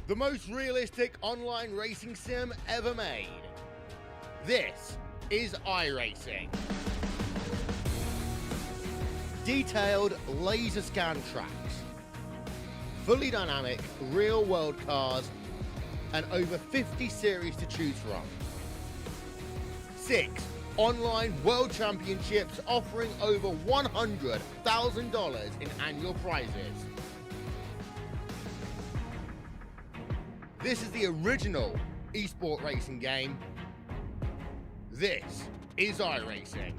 the most realistic online racing sim ever made. This is iRacing. Detailed laser scan tracks, fully dynamic real-world cars, and over 50 series to choose from. 6 online world championships offering over $100,000 in annual prizes. This is the original esport racing game. This is iRacing.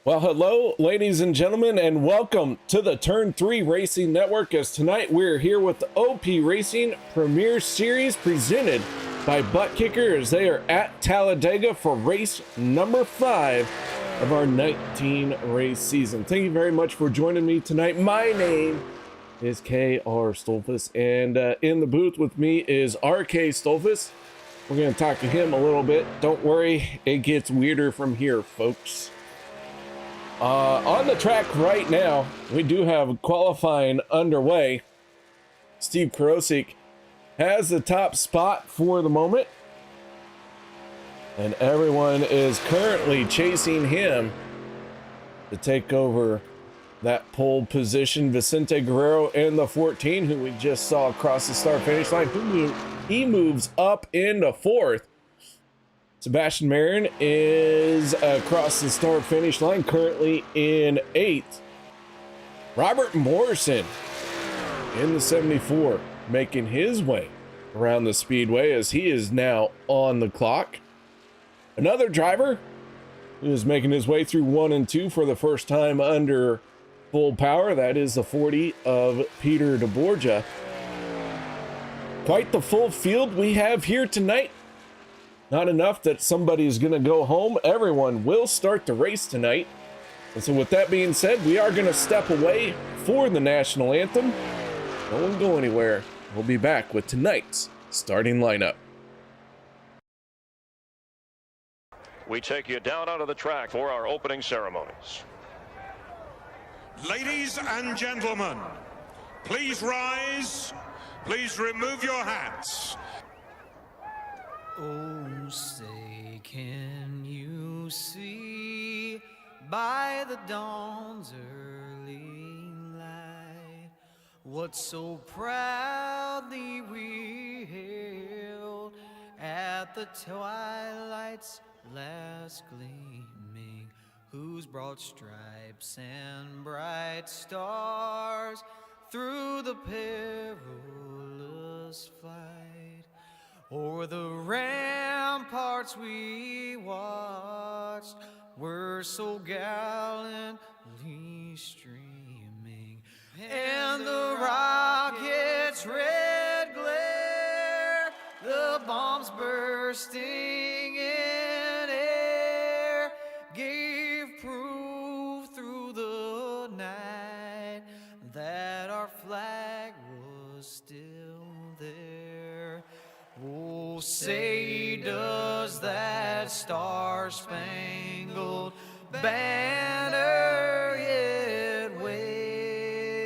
Well, hello, ladies and gentlemen, and welcome to the Turn 3 Racing Network, as tonight we're here with the OP Racing Premier Series presented by Butt Kicker, as they are at Talladega for race number 5 of our 19 race season. Thank you very much for joining me tonight. My name is K.R. Stolfus, and in the booth with me is R.K. Stolfus. We're going to talk to him a little bit. Don't worry, it gets weirder from here, folks. On the track right now, we do have qualifying underway. Steve Karosik has the top spot for the moment, and everyone is currently chasing him to take over that pole position. Vicente Guerrero in the 14, who we just saw across the start finish line, he moves up into 4th. Sebastian Marin is across the start finish line, currently in 8th. Robert Morrison in the 74, making his way around the speedway as he is now on the clock. Another driver who is making his way through 1 and 2 for the first time under full power. That is the 40 of Peter DeBorgia. Quite the full field we have here tonight. Not enough that somebody's going to go home. Everyone will start the race tonight. And so with that being said, we are going to step away for the national anthem. Don't go anywhere. We'll be back with tonight's starting lineup. We take you down onto the track for our opening ceremonies. Ladies and gentlemen, please rise. Please remove your hats. Oh, say, can you see by the dawn's early light what so proudly we hailed at the twilight's last gleaming, whose broad stripes and bright stars through the perilous fight o'er the ramparts we watched were so gallantly streaming, and the rocket's red glare, the bombs bursting in air, gave proof through the night that our flag was still there. Oh, say, does that star-spangled banner yet wave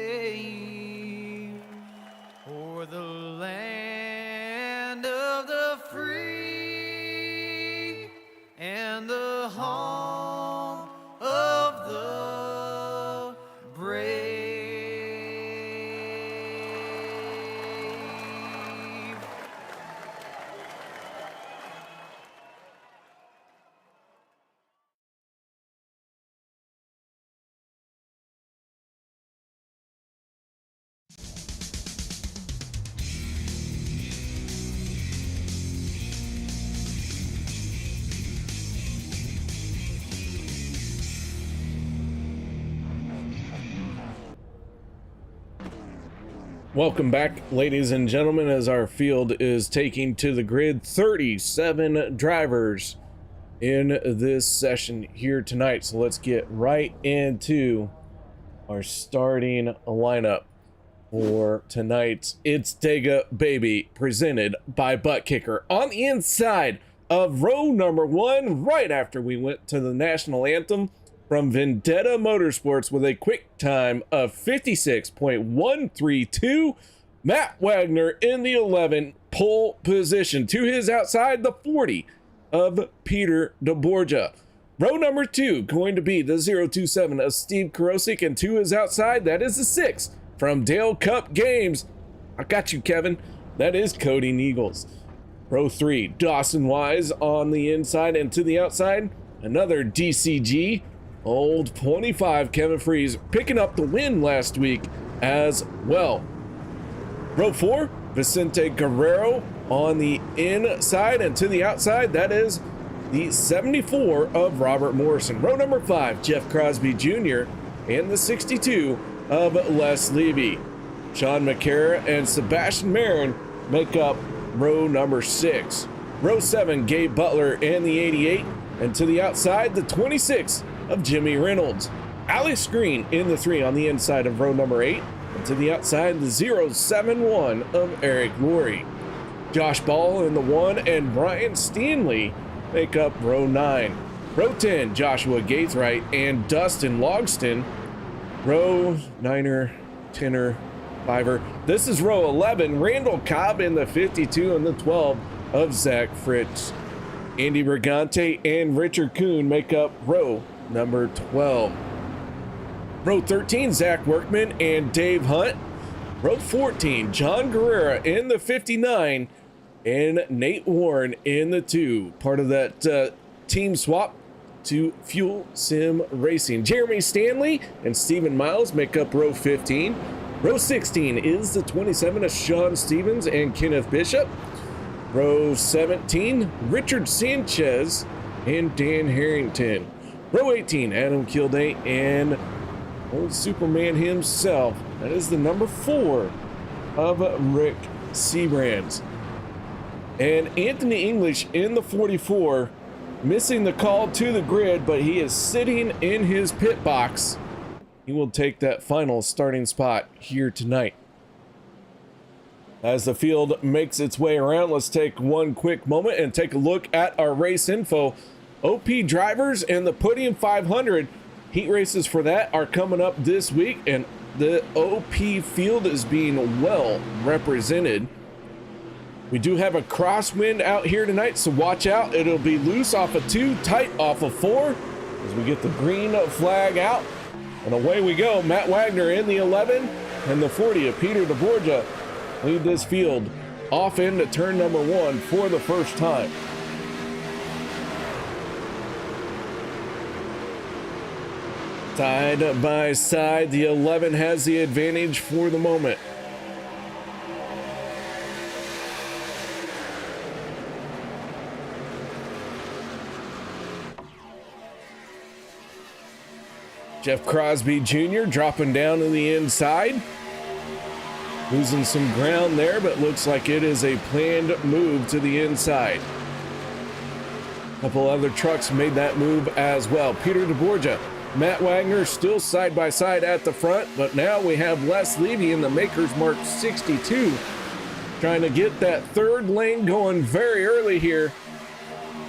o'er the land of the free and the home of the brave? Welcome back, ladies and gentlemen, as our field is taking to the grid. 37 drivers in this session here tonight. So let's get right into our starting lineup for tonight. It's Dega Baby, presented by Butt Kicker. On the inside of row number 1, right after we went to the national anthem from Vendetta Motorsports with a quick time of 56.132, Matt Wagner in the 11, pole position. To his outside, the 40 of Peter DeBorgia. Row number 2 going to be the 027 of Steve Karosik, and to his outside, that is the 6 from Dale Cup Games. I got you, Kevin. That is Cody Neagles. Row 3, Dawson Wise on the inside, and to the outside, another DCG. Old 25 Kevin Freeze picking up the win last week as well. Row 4, Vicente Guerrero on the inside, and to the outside, that is the 74 of Robert Morrison. Row number 5, Jeff Crosby Jr. and the 62 of Les Levy. Sean McCara and Sebastian Marin make up row number 6. Row 7, Gabe Butler and the 88, and to the outside, the 26 of Jimmy Reynolds. Alex Green in the 3 on the inside of row number 8, and to the outside, the 071 of Eric Laurie. Josh Ball in the 1 and Brian Stanley make up row 9. Row 10, Joshua Gaithright and Dustin Logston. Row 9er, 10er, 5er. This is row 11, Randall Cobb in the 52 and the 12 of Zach Fritz. Andy Brigante and Richard Kuhn make up row number 12. Row 13, Zach Workman and Dave Hunt. Row 14, John Guerrera in the 59 and Nate Warren in the 2. Part of that team swap to Fuel Sim Racing. Jeremy Stanley and Stephen Miles make up row 15. Row 16 is the 27 of Sean Stevens and Kenneth Bishop. Row 17, Richard Sanchez and Dan Harrington. Row 18, Adam Kildane and old Superman himself. That is the number 4 of Rick Sebrands. And Anthony English in the 44, missing the call to the grid, but he is sitting in his pit box. He will take that final starting spot here tonight. As the field makes its way around, let's take one quick moment and take a look at our race info. OP drivers and the Podium 500 heat races for that are coming up this week, and the OP field is being well represented. We do have a crosswind out here tonight, so watch out. It'll be loose off of 2, tight off of 4 as we get the green flag out. And away we go. Matt Wagner in the 11 and the 40 of Peter DeBorgia lead this field off into turn number 1 for the first time. Side by side, the 11 has the advantage for the moment. Jeff Crosby Jr. dropping down to the inside. Losing some ground there, but looks like it is a planned move to the inside. A couple other trucks made that move as well. Peter DeBorgia, Matt Wagner still side by side at the front, but now we have Les Levy in the Maker's Mark 62 trying to get that third lane going very early here,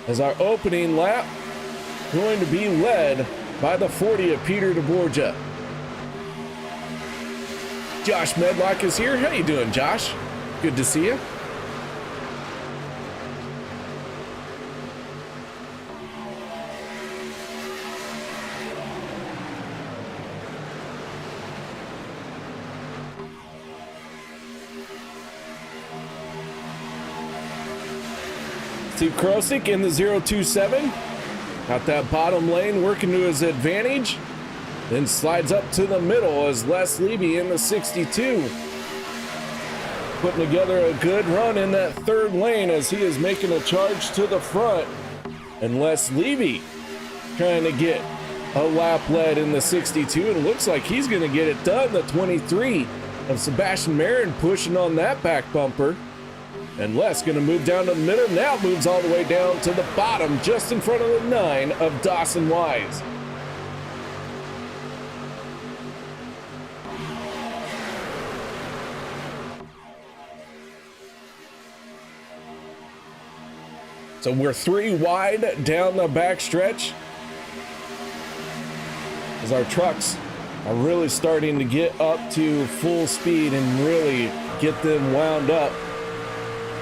as our opening lap going to be led by the 40 of Peter DeBorgia. Josh Medlock is here. How you doing, Josh? Good to see you. Steve Krosik in the 027. Got that bottom lane working to his advantage. Then slides up to the middle as Les Levy in the 62. Putting together a good run in that third lane as he is making a charge to the front. And Les Levy trying to get a lap lead in the 62. And it looks like he's going to get it done. The 23 of Sebastian Marin pushing on that back bumper. And Les gonna move down to the middle, now moves all the way down to the bottom, just in front of the 9 of Dawson Wise. So we're 3 wide down the backstretch as our trucks are really starting to get up to full speed and really get them wound up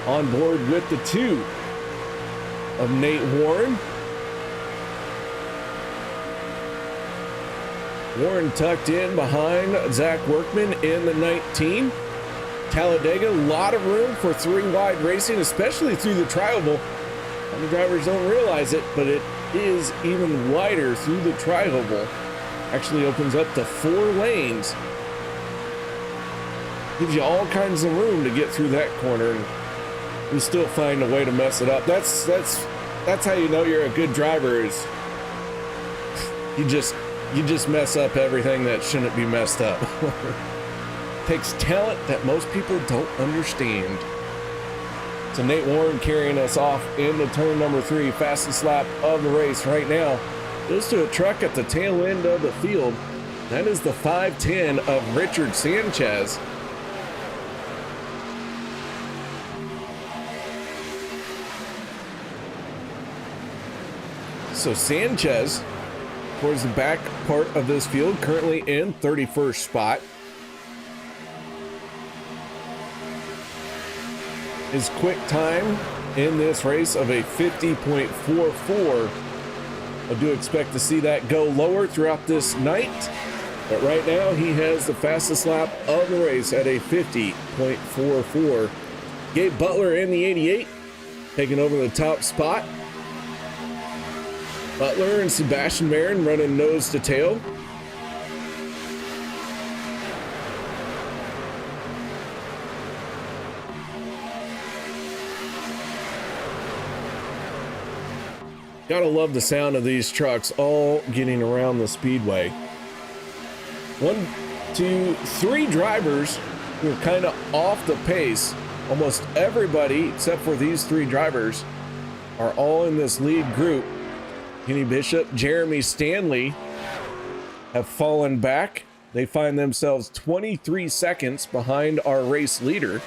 on board with the 2 of Nate Warren. Warren tucked in behind Zach Workman in the 19. Talladega, a lot of room for 3 wide racing, especially through the tri-oval. The drivers don't realize it, but it is even wider through the tri-oval. Actually opens up to 4 lanes. Gives you all kinds of room to get through that corner, and we still find a way to mess it up. That's how you know you're a good driver, is you just mess up everything that shouldn't be messed up. Takes talent that most people don't understand. So Nate Warren carrying us off into turn number 3, fastest lap of the race right now. Goes to a truck at the tail end of the field. That is the 510 of Richard Sanchez. So Sanchez, towards the back part of this field, currently in 31st spot. His quick time in this race of a 50.44. I do expect to see that go lower throughout this night, but right now he has the fastest lap of the race at a 50.44. Gabe Butler in the 88, taking over the top spot. Butler and Sebastian Marin running nose to tail. Gotta love the sound of these trucks all getting around the speedway. 1, 2, 3 drivers who are kind of off the pace. Almost everybody except for these 3 drivers are all in this lead group. Kenny Bishop, Jeremy Stanley have fallen back. They find themselves 23 seconds behind our race leader.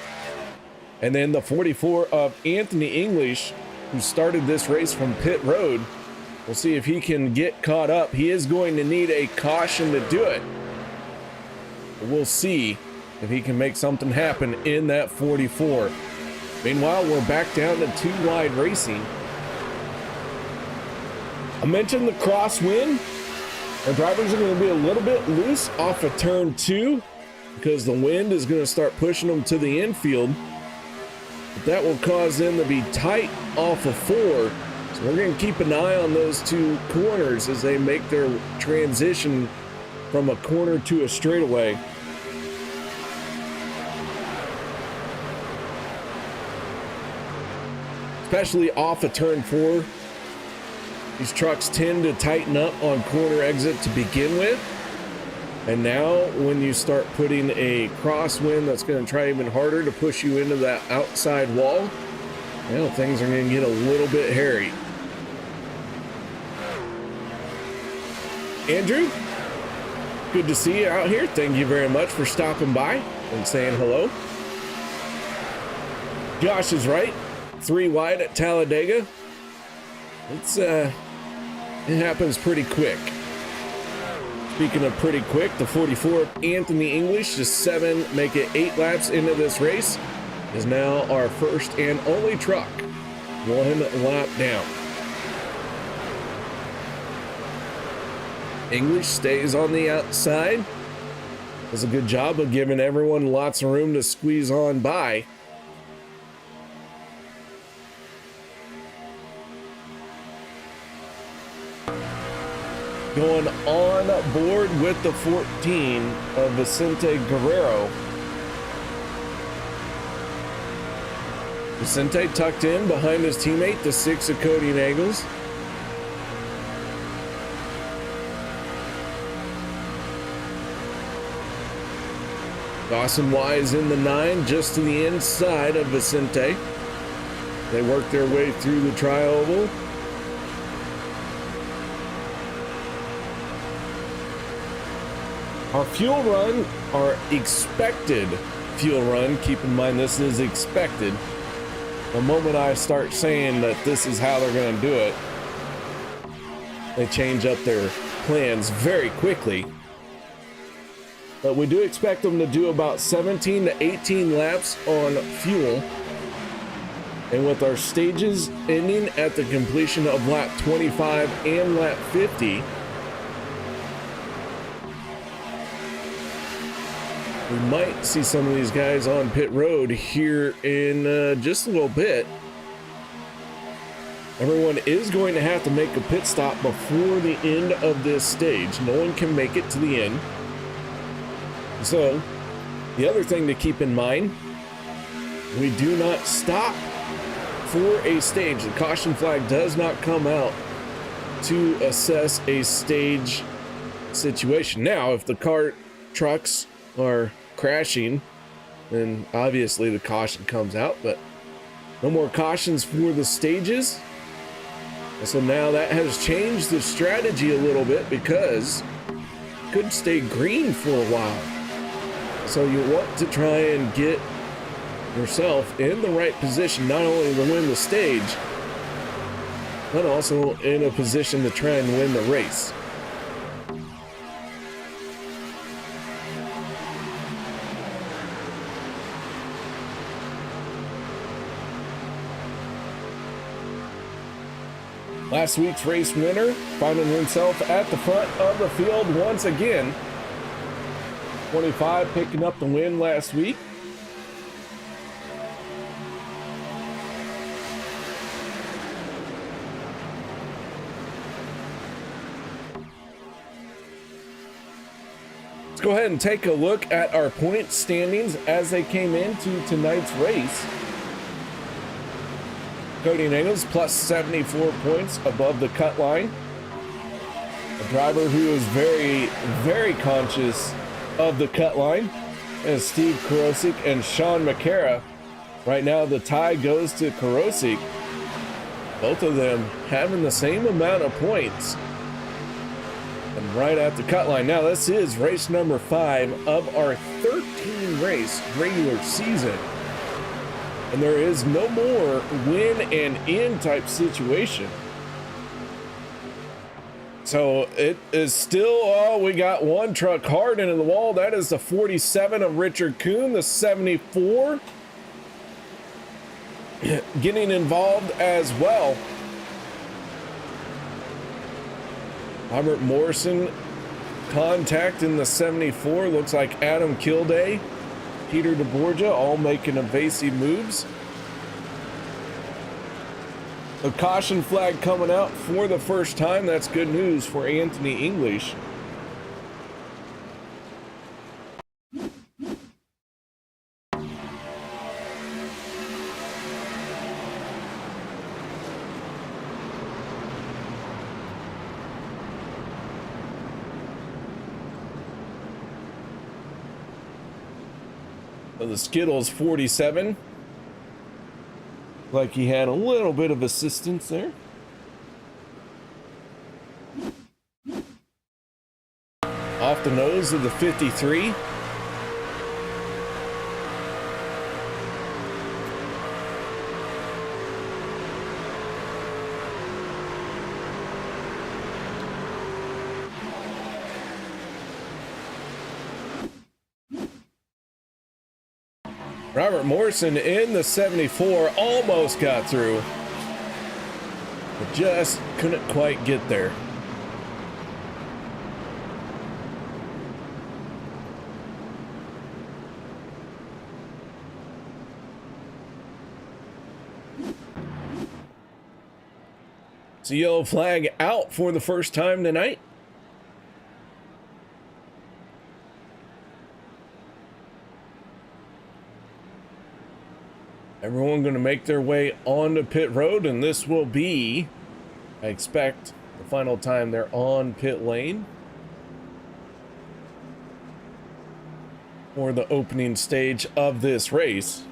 And then the 44 of Anthony English, who started this race from pit road. We'll see if he can get caught up. He is going to need a caution to do it. We'll see if he can make something happen in that 44. Meanwhile, we're back down to 2 wide racing. I mentioned the crosswind. Our drivers are going to be a little bit loose off of turn 2 because the wind is going to start pushing them to the infield. But that will cause them to be tight off of 4. So we're going to keep an eye on those 2 corners as they make their transition from a corner to a straightaway. Especially off of turn 4. These trucks tend to tighten up on corner exit to begin with. And now when you start putting a crosswind that's going to try even harder to push you into that outside wall, well, things are going to get a little bit hairy. Andrew, good to see you out here. Thank you very much for stopping by and saying hello. Josh is right. 3 wide at Talladega. It happens pretty quick. Speaking of pretty quick, the 44 of Anthony English, just 7, make it 8 laps into this race, is now our first and only truck 1 lap down. English stays on the outside. Does a good job of giving everyone lots of room to squeeze on by. Going on board with the 14 of Vicente Guerrero. Vicente tucked in behind his teammate, the 6 of Cody Nagels. Dawson Wise in the 9, just to the inside of Vicente. They work their way through the tri-oval. Our fuel run, our expected fuel run, keep in mind this is expected. The moment I start saying that this is how they're going to do it, they change up their plans very quickly. But we do expect them to do about 17 to 18 laps on fuel. And with our stages ending at the completion of lap 25 and lap 50, we might see some of these guys on pit road here in just a little bit. Everyone is going to have to make a pit stop before the end of this stage. No one can make it to the end. So, the other thing to keep in mind, we do not stop for a stage. The caution flag does not come out to assess a stage situation. Now, if the trucks are crashing, then obviously the caution comes out, but no more cautions for the stages. And so now that has changed the strategy a little bit because it could stay green for a while. So you want to try and get yourself in the right position, not only to win the stage, but also in a position to try and win the race. Last week's race winner finding himself at the front of the field once again. 25 picking up the win last week. Let's go ahead and take a look at our point standings as they came into tonight's race. Cody Nails plus 74 points above the cut line. A driver who is very, very conscious of the cut line is Steve Karosik and Sean McCara. Right now the tie goes to Karosik. Both of them having the same amount of points. And right at the cut line. Now this is race number 5 of our 13 race regular season. And there is no more win and in type situation. So it is still, we got one truck hard into the wall. That is the 47 of Richard Kuhn, the 74 getting involved as well. Robert Morrison contacting the 74. Looks like Adam Kilday, Peter DeBorgia, all making evasive moves. A caution flag coming out for the first time. That's good news for Anthony English. So the Skittles 47. Like he had a little bit of assistance there. Off the nose of the 53. Robert Morrison in the 74 almost got through, but just couldn't quite get there. So yellow flag out for the first time tonight. Everyone going to make their way onto pit road, and this will be, I expect, the final time they're on pit lane for the opening stage of this race.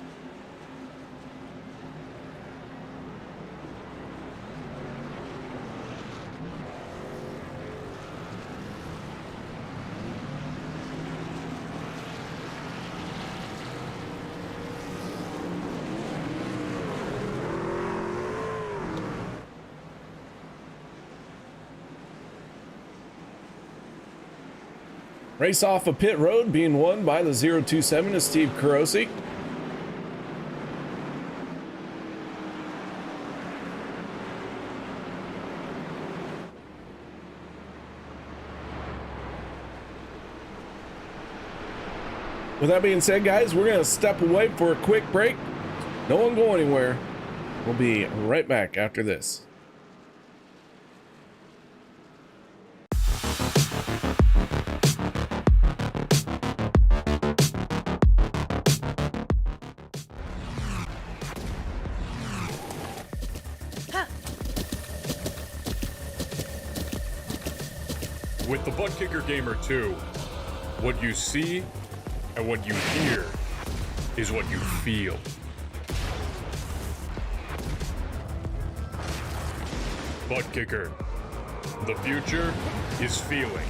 Race off of pit road being won by the 027 is Steve Kurosi. With that being said, guys, we're going to step away for a quick break. No one go anywhere. We'll be right back after this. With the Butt Kicker Gamer 2, what you see and what you hear is what you feel. Butt Kicker. The future is feeling.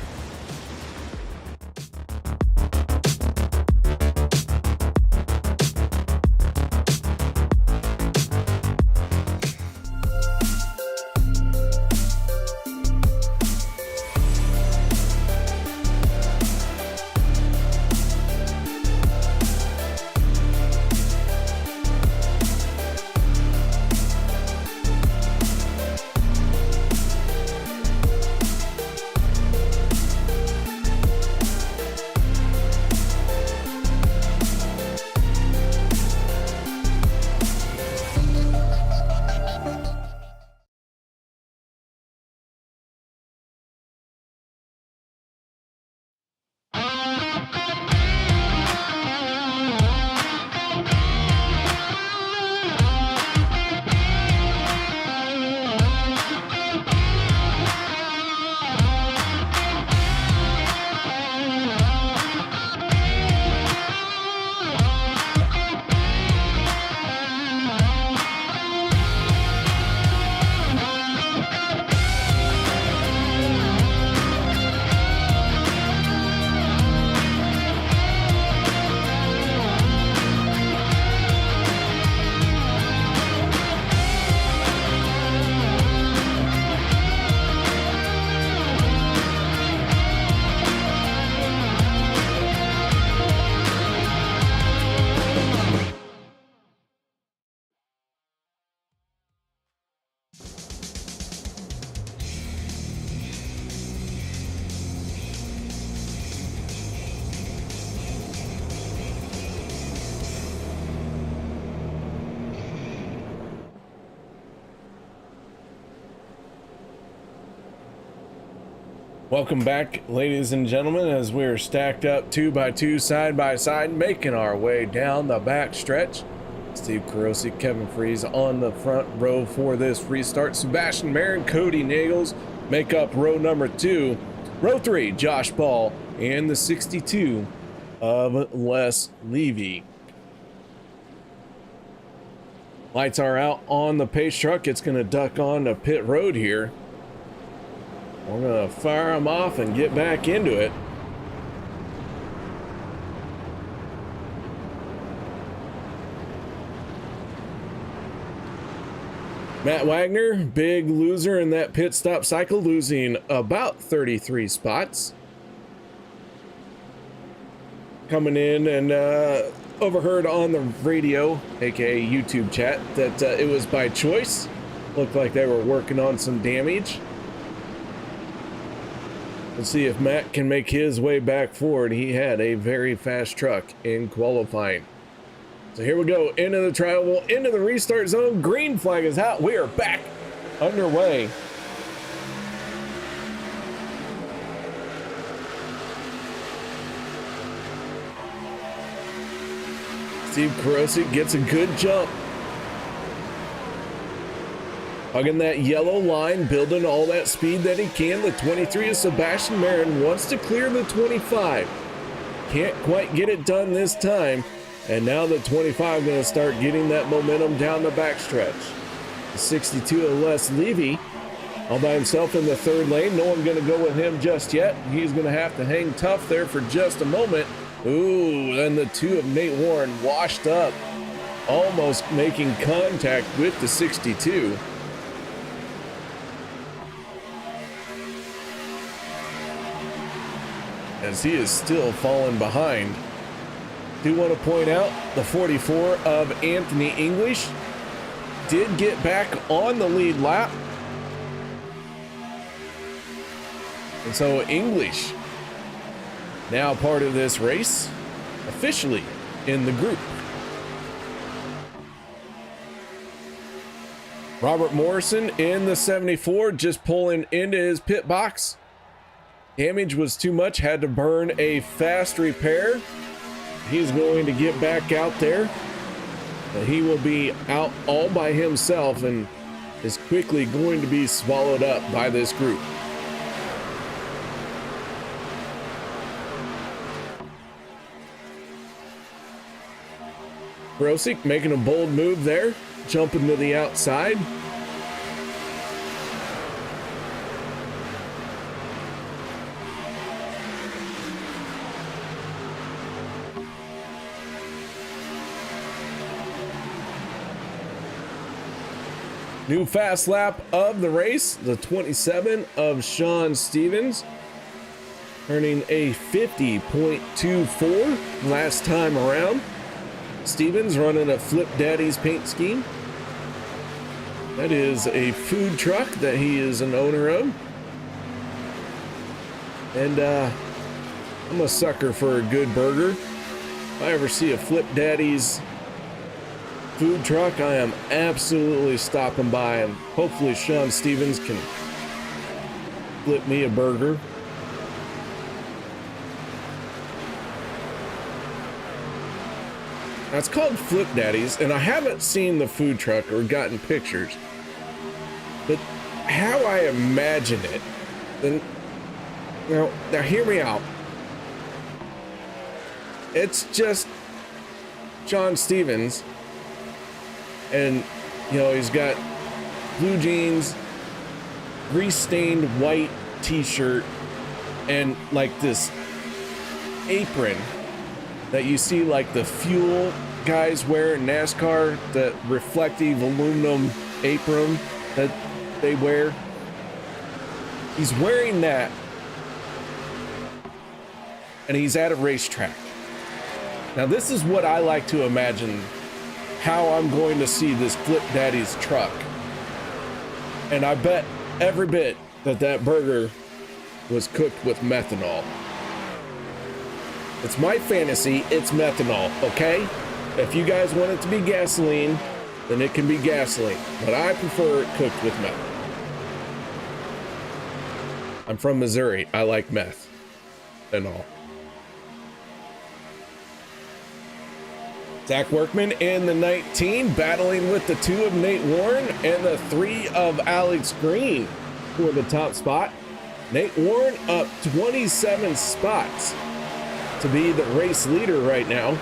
Welcome back, ladies and gentlemen, as we're stacked up 2 by 2 side by side, making our way down the back stretch. Steve Kurosi, Kevin Freeze on the front row for this restart. Sebastian Marin, Cody Nagels make up row number 2. Row 3, Josh Ball, and the 62 of Les Levy. Lights are out on the pace truck. It's going to duck on to pit road here. We're going to fire them off and get back into it. Matt Wagner, big loser in that pit stop cycle, losing about 33 spots. Coming in and overheard on the radio, aka YouTube chat, that it was by choice. Looked like they were working on some damage. Let's see if Matt can make his way back forward. He had a very fast truck in qualifying. So here we go, into the trial, into the restart zone. Green flag is out. We are back underway. Steve Kurosi gets a good jump. Hugging that yellow line, building all that speed that he can. The 23 of Sebastian Marin wants to clear the 25. Can't quite get it done this time. And now the 25 going to start getting that momentum down the backstretch. The 62 of Les Levy all by himself in the third lane. No one going to go with him just yet. He's going to have to hang tough there for just a moment. Ooh, and the 2 of Nate Warren washed up, almost making contact with the 62. as he is still falling behind. Do want to point out the 44 of Anthony English did get back on the lead lap. And so English now part of this race, officially in the group. Robert Morrison in the 74 just pulling into his pit box. Damage was too much, had to burn a fast repair. He's going to get back out there, but he will be out all by himself and is quickly going to be swallowed up by this group. Grosik making a bold move there, jumping to the outside. New fast lap of the race, the 27 of Sean Stevens, earning a 50.24 last time around. Stevens running a Flip Daddy's paint scheme. That is a food truck that he is an owner of. And I'm a sucker for a good burger. If I ever see a Flip Daddy's food truck, I am absolutely stopping by, and hopefully Sean Stevens can flip me a burger. Now, it's called Flip Daddy's, and I haven't seen the food truck or gotten pictures, but how I imagine it, then, now hear me out. It's just Sean Stevens, and he's got blue jeans, grease-stained white t-shirt, and like this apron that you see like the fuel guys wear in NASCAR, that reflective aluminum apron that they wear. He's wearing that, and he's at a racetrack. Now this is what I like to imagine how I'm going to see this Flip Daddy's truck. And I bet every bit that burger was cooked with methanol. It's my fantasy, it's methanol, okay? If you guys want it to be gasoline, then it can be gasoline, but I prefer it cooked with meth. I'm from Missouri, I like meth and all. Zach Workman in the 19, battling with the 2 of Nate Warren and the 3 of Alex Green for the top spot. Nate Warren up 27 spots to be the race leader right now.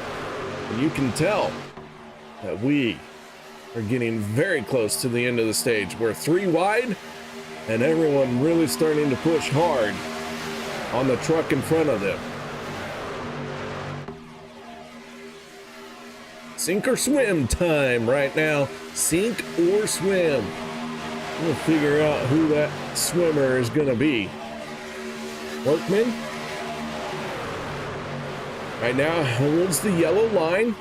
And you can tell that we are getting very close to the end of the stage. We're 3 wide and everyone really starting to push hard on the truck in front of them. Sink or swim time right now. Sink or swim. We'll figure out who that swimmer is going to be. Workman right now holds the yellow line.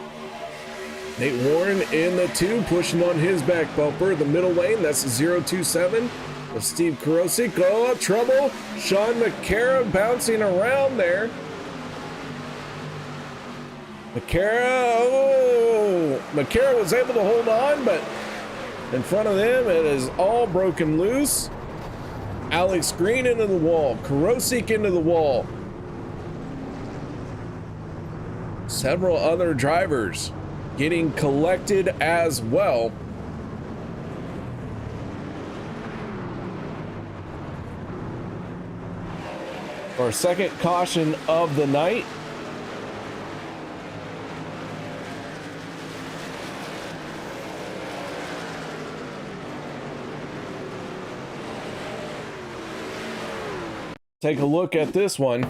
Nate Warren in the 2, pushing on his back bumper. The middle lane, that's 027 of Steve Karosik. Oh, trouble. Sean McCara bouncing around there. McCara was able to hold on, but in front of them, it is all broken loose. Alex Green into the wall. Karosik into the wall. Several other drivers getting collected as well. Our second caution of the night. Take a look at this one.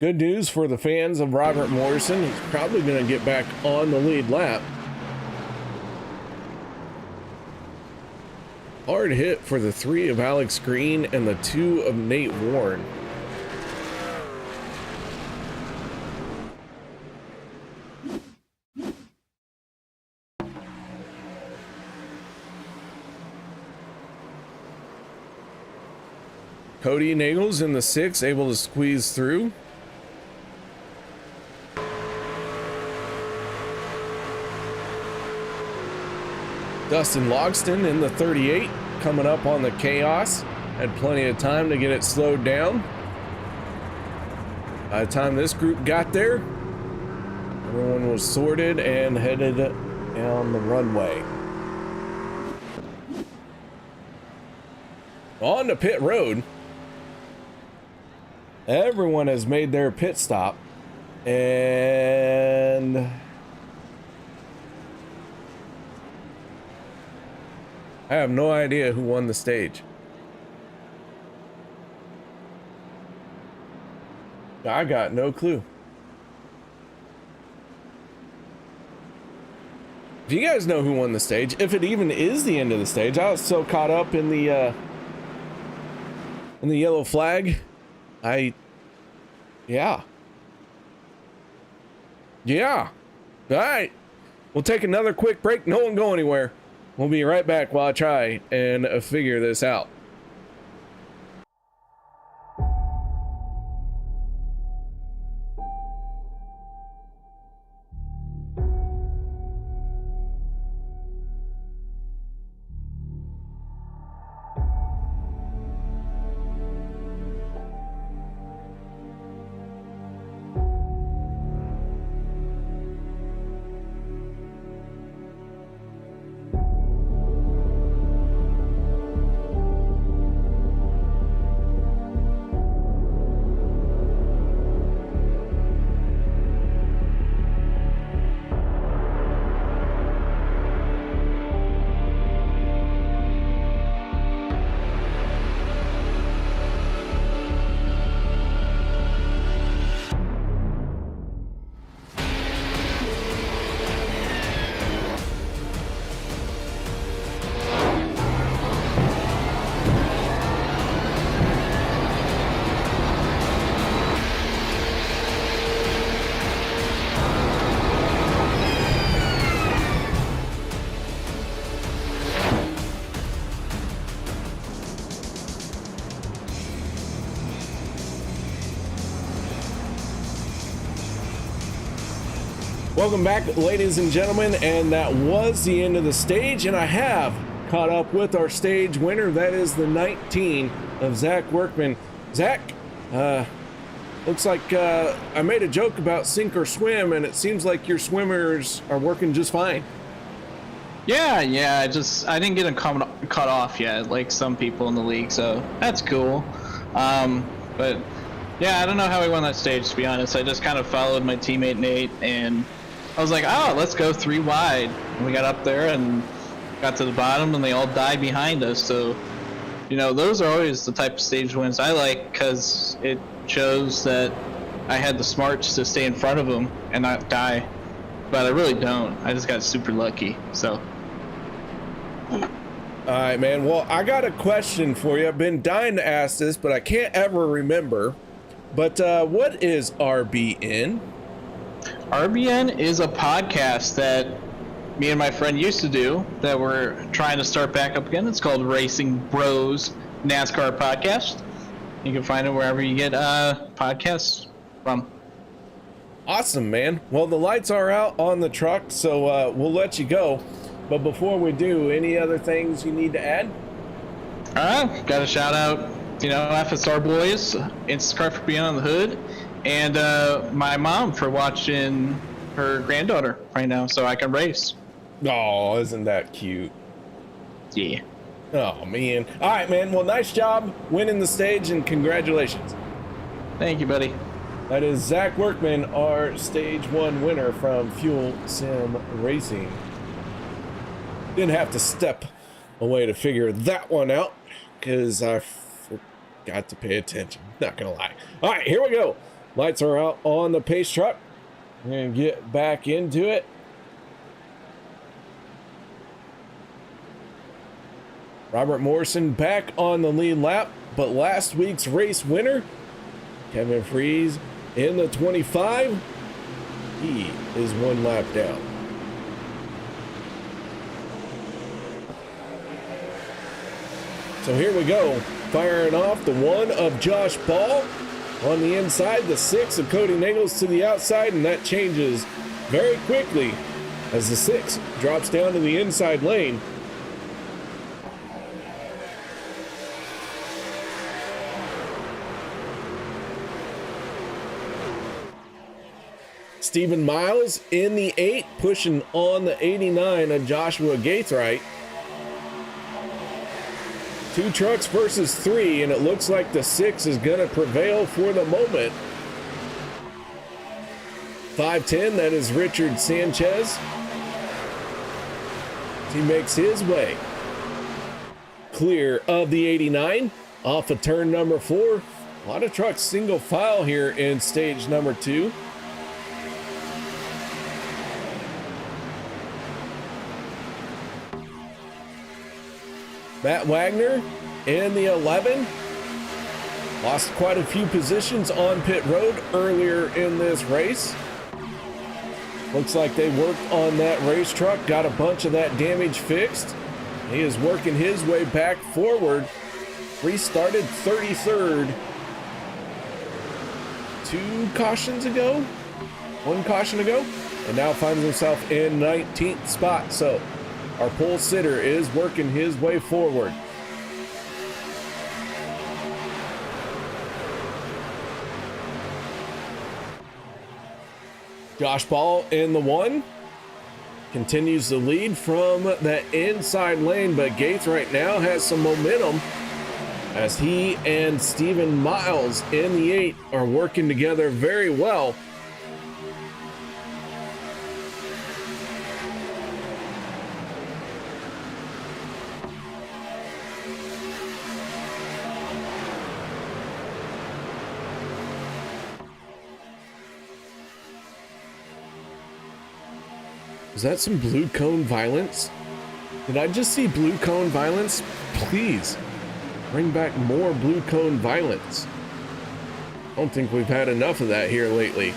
Good news for the fans of Robert Morrison. He's probably going to get back on the lead lap. Hard hit for the 3 of Alex Green and the 2 of Nate Warren. Cody Nagels in the 6, able to squeeze through. Dustin Logston in the 38, coming up on the Chaos. Had plenty of time to get it slowed down. By the time this group got there, everyone was sorted and headed down the runway. On to pit road. Everyone has made their pit stop, and I have no idea who won the stage. I got no clue. If you guys know who won the stage, if it even is the end of the stage, I was so caught up in the yellow flag. Yeah. All right. We'll take another quick break. No one go anywhere. We'll be right back while I try and figure this out. Welcome back, ladies and gentlemen, and that was the end of the stage, and I have caught up with our stage winner. That is the 19 of Zach Workman. Zach, looks like I made a joke about sink or swim, and it seems like your swimmers are working just fine. Yeah, I didn't get them cut off yet, like some people in the league, so that's cool. But yeah, I don't know how we won that stage, to be honest. I just kind of followed my teammate Nate, and I was like, oh, let's go 3 wide. And we got up there and got to the bottom, and they all died behind us. So, you know, those are always the type of stage wins I like, because it shows that I had the smarts to stay in front of them and not die. But I really don't. I just got super lucky. So. All right, man. Well, I got a question for you. I've been dying to ask this, but I can't ever remember. But what is RBN? RBN is a podcast that me and my friend used to do that we're trying to start back up again. It's called Racing Bros NASCAR Podcast. You can find it wherever you get podcasts from. Awesome, man. Well, the lights are out on the truck, so we'll let you go. But before we do, any other things you need to add? All right, got a shout out, you know, FSR boys, Instacart for being on the hood, and my mom for watching her granddaughter right now so I can race. Oh, isn't that cute? Yeah. Oh, man. All right, man. Well, nice job winning the stage, and congratulations. Thank you, buddy. That is Zach Workman, our Stage 1 winner from Fuel Sim Racing. Didn't have to step away to figure that one out, because I forgot to pay attention. Not gonna lie. All right, here we go. Lights are out on the pace truck. We're going to get back into it. Robert Morrison back on the lead lap, but last week's race winner, Kevin Freeze in the 25, he is 1 lap down. So here we go, firing off the 1 of Josh Ball on the inside, the 6 of Cody Nagels to the outside, and that changes very quickly as the 6 drops down to the inside lane. Stephen Miles in the 8, pushing on the 89 of Joshua Gaithright. 2 trucks versus 3, and it looks like the 6 is going to prevail for the moment. 510, that is Richard Sanchez. He makes his way clear of the 89 off of turn number 4. A lot of trucks single file here in stage number 2. Matt Wagner in the 11. Lost quite a few positions on pit road earlier in this race. Looks like they worked on that race truck, got a bunch of that damage fixed. He is working his way back forward. Restarted 33rd 2 cautions ago, 1 caution ago, and now finds himself in 19th spot. So our pole sitter is working his way forward. Josh Ball in the 1 continues the lead from that inside lane, but Gates right now has some momentum as he and Stephen Miles in the 8 are working together very well. Is that some blue cone violence? Did I just see blue cone violence? Please bring back more blue cone violence. I don't think we've had enough of that here lately.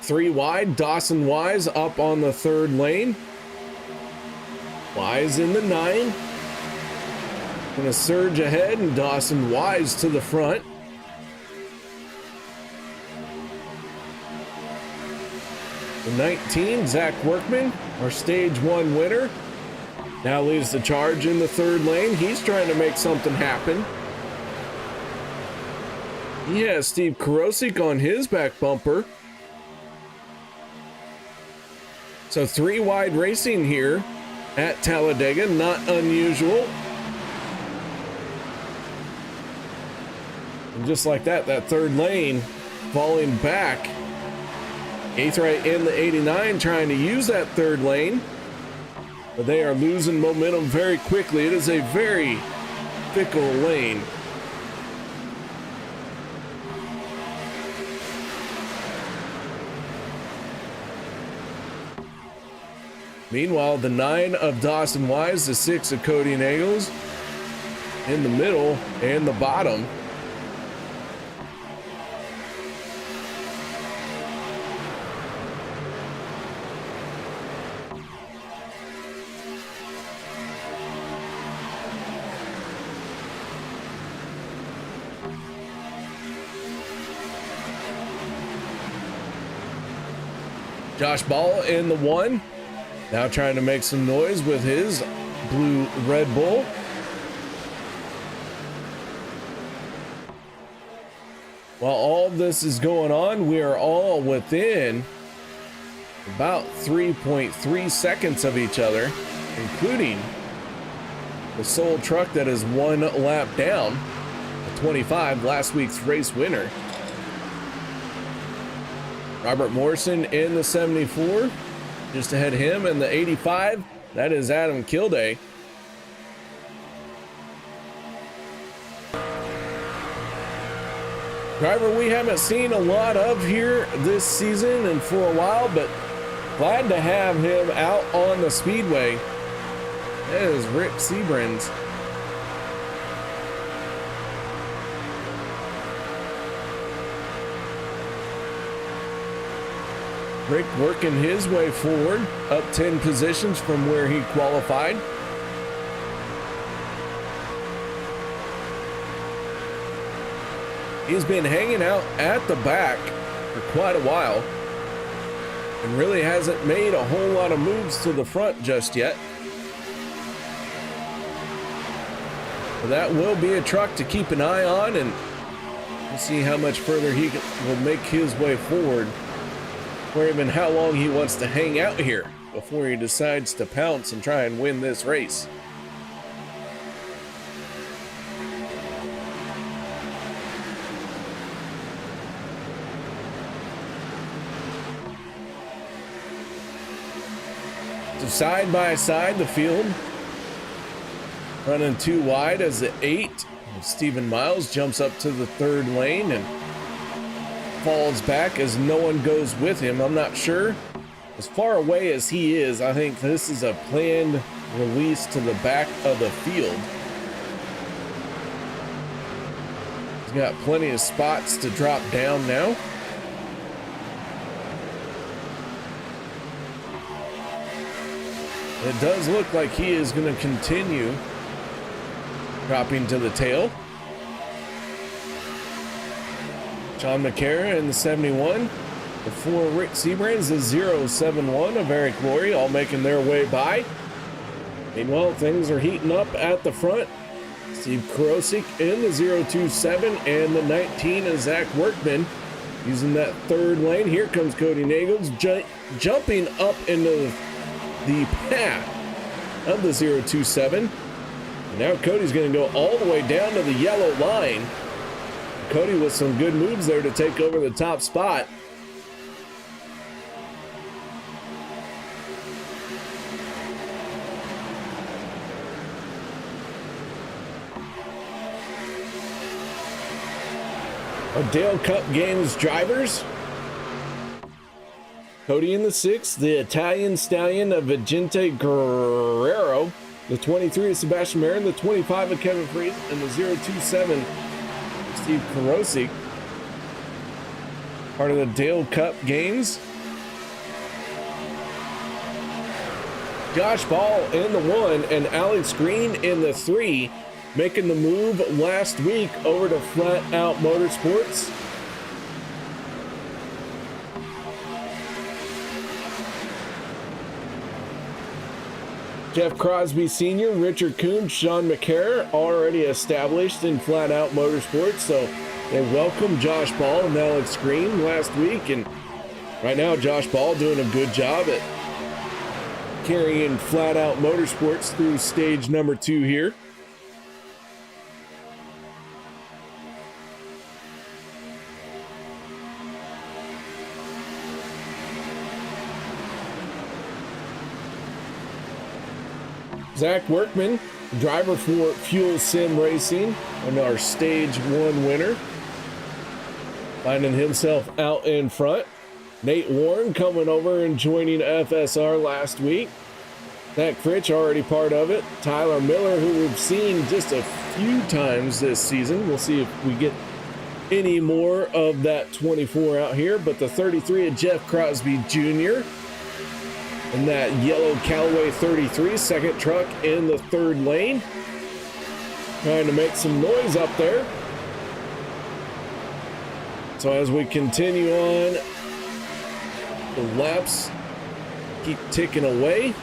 Three wide, Dawson Wise up on the 3rd lane. Wise in the 9. Gonna surge ahead, and Dawson Wise to the front. The 19, Zach Workman, our stage 1 winner, now leads the charge in the 3rd lane. He's trying to make something happen. He has Steve Karosik on his back bumper. So 3 wide racing here at Talladega, not unusual. And just like that, that 3rd lane falling back. Gaithright in the 89 trying to use that 3rd lane, but they are losing momentum very quickly. It is a very fickle lane. Meanwhile, the 9 of Dawson Wise, the 6 of Cody Nagels in the middle and the bottom. Josh Ball in the 1, now trying to make some noise with his blue Red Bull. While all this is going on, we are all within about 3.3 seconds of each other, including the sole truck that is 1 lap down, the 25, last week's race winner. Robert Morrison in the 74, just ahead of him, and the 85, That is Adam Kilday. Driver we haven't seen a lot of here this season and for a while, but glad to have him out on the speedway. That is Rick Seabrans. Rick working his way forward, up 10 positions from where he qualified. He's been hanging out at the back for quite a while and really hasn't made a whole lot of moves to the front just yet. But that will be a truck to keep an eye on, and we'll see how much further he will make his way forward, or even how long he wants to hang out here before he decides to pounce and try and win this race. So side by side, the field running too wide as the 8. Stephen Miles jumps up to the 3rd lane and falls back as no one goes with him. I'm not sure. As far away as he is, I think this is a planned release to the back of the field. He's got plenty of spots to drop down now. It does look like he is going to continue dropping to the tail. John McCara in the 71. Before Rick Seabrans, the 071 of Eric Laurie, all making their way by. Meanwhile, things are heating up at the front. Steve Karosik in the 027 and the 19 is Zach Workman using that 3rd lane. Here comes Cody Nagels jumping up into the path of the 027. And now Cody's going to go all the way down to the yellow line. Cody with some good moves there to take over the top spot. Our Dale Cup Games drivers. Cody in the 6, the Italian Stallion of Vicente Guerrero. The 23 is Sebastian Marin, the 25 of Kevin Freese, and the 027 Steve Karosik. Part of the Dale Cup Games. Josh Ball in the 1 and Alex Green in the 3, making the move last week over to Flat Out Motorsports. Jeff Crosby Sr., Richard Coon, Sean McCare already established in Flat Out Motorsports, so they welcomed Josh Ball and Alex Green last week, and right now Josh Ball doing a good job at carrying Flat Out Motorsports through stage number 2 here. Zach Workman, driver for Fuel Sim Racing and our stage 1 winner, finding himself out in front. Nate Warren coming over and joining FSR last week. Zach Fritch already part of it. Tyler Miller, who we've seen just a few times this season. We'll see if we get any more of that 24 out here, but the 33 of Jeff Crosby Jr. and that yellow Callaway 33, second truck in the 3rd lane. Trying to make some noise up there. So as we continue on, the laps keep ticking away.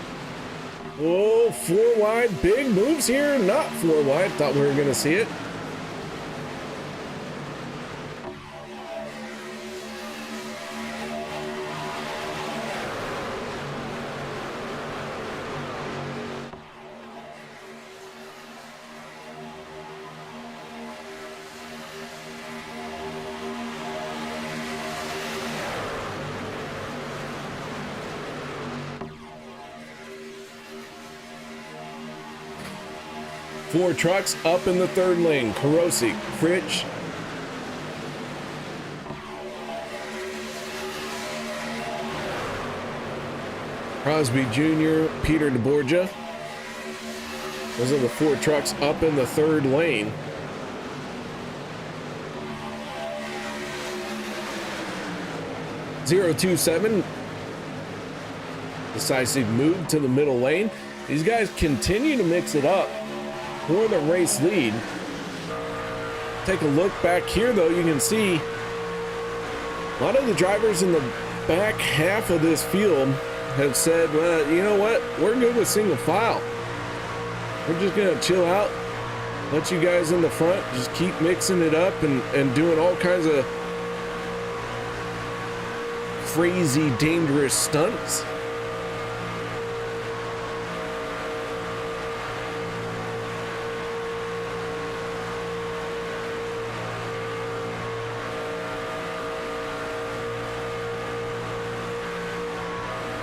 Oh, 4 wide, big moves here. Not 4 wide, thought we were gonna see it. 4 trucks up in the 3rd lane. Korosik, Fritsch, Crosby Jr., Peter DeBorgia. Those are the 4 trucks up in the 3rd lane. .027 decisive move to the middle lane. These guys continue to mix it up for the race lead. Take a look back here though, you can see a lot of the drivers in the back half of this field have said, well, you know what, we're good with single file. We're just gonna chill out, let you guys in the front just keep mixing it up and doing all kinds of crazy dangerous stunts.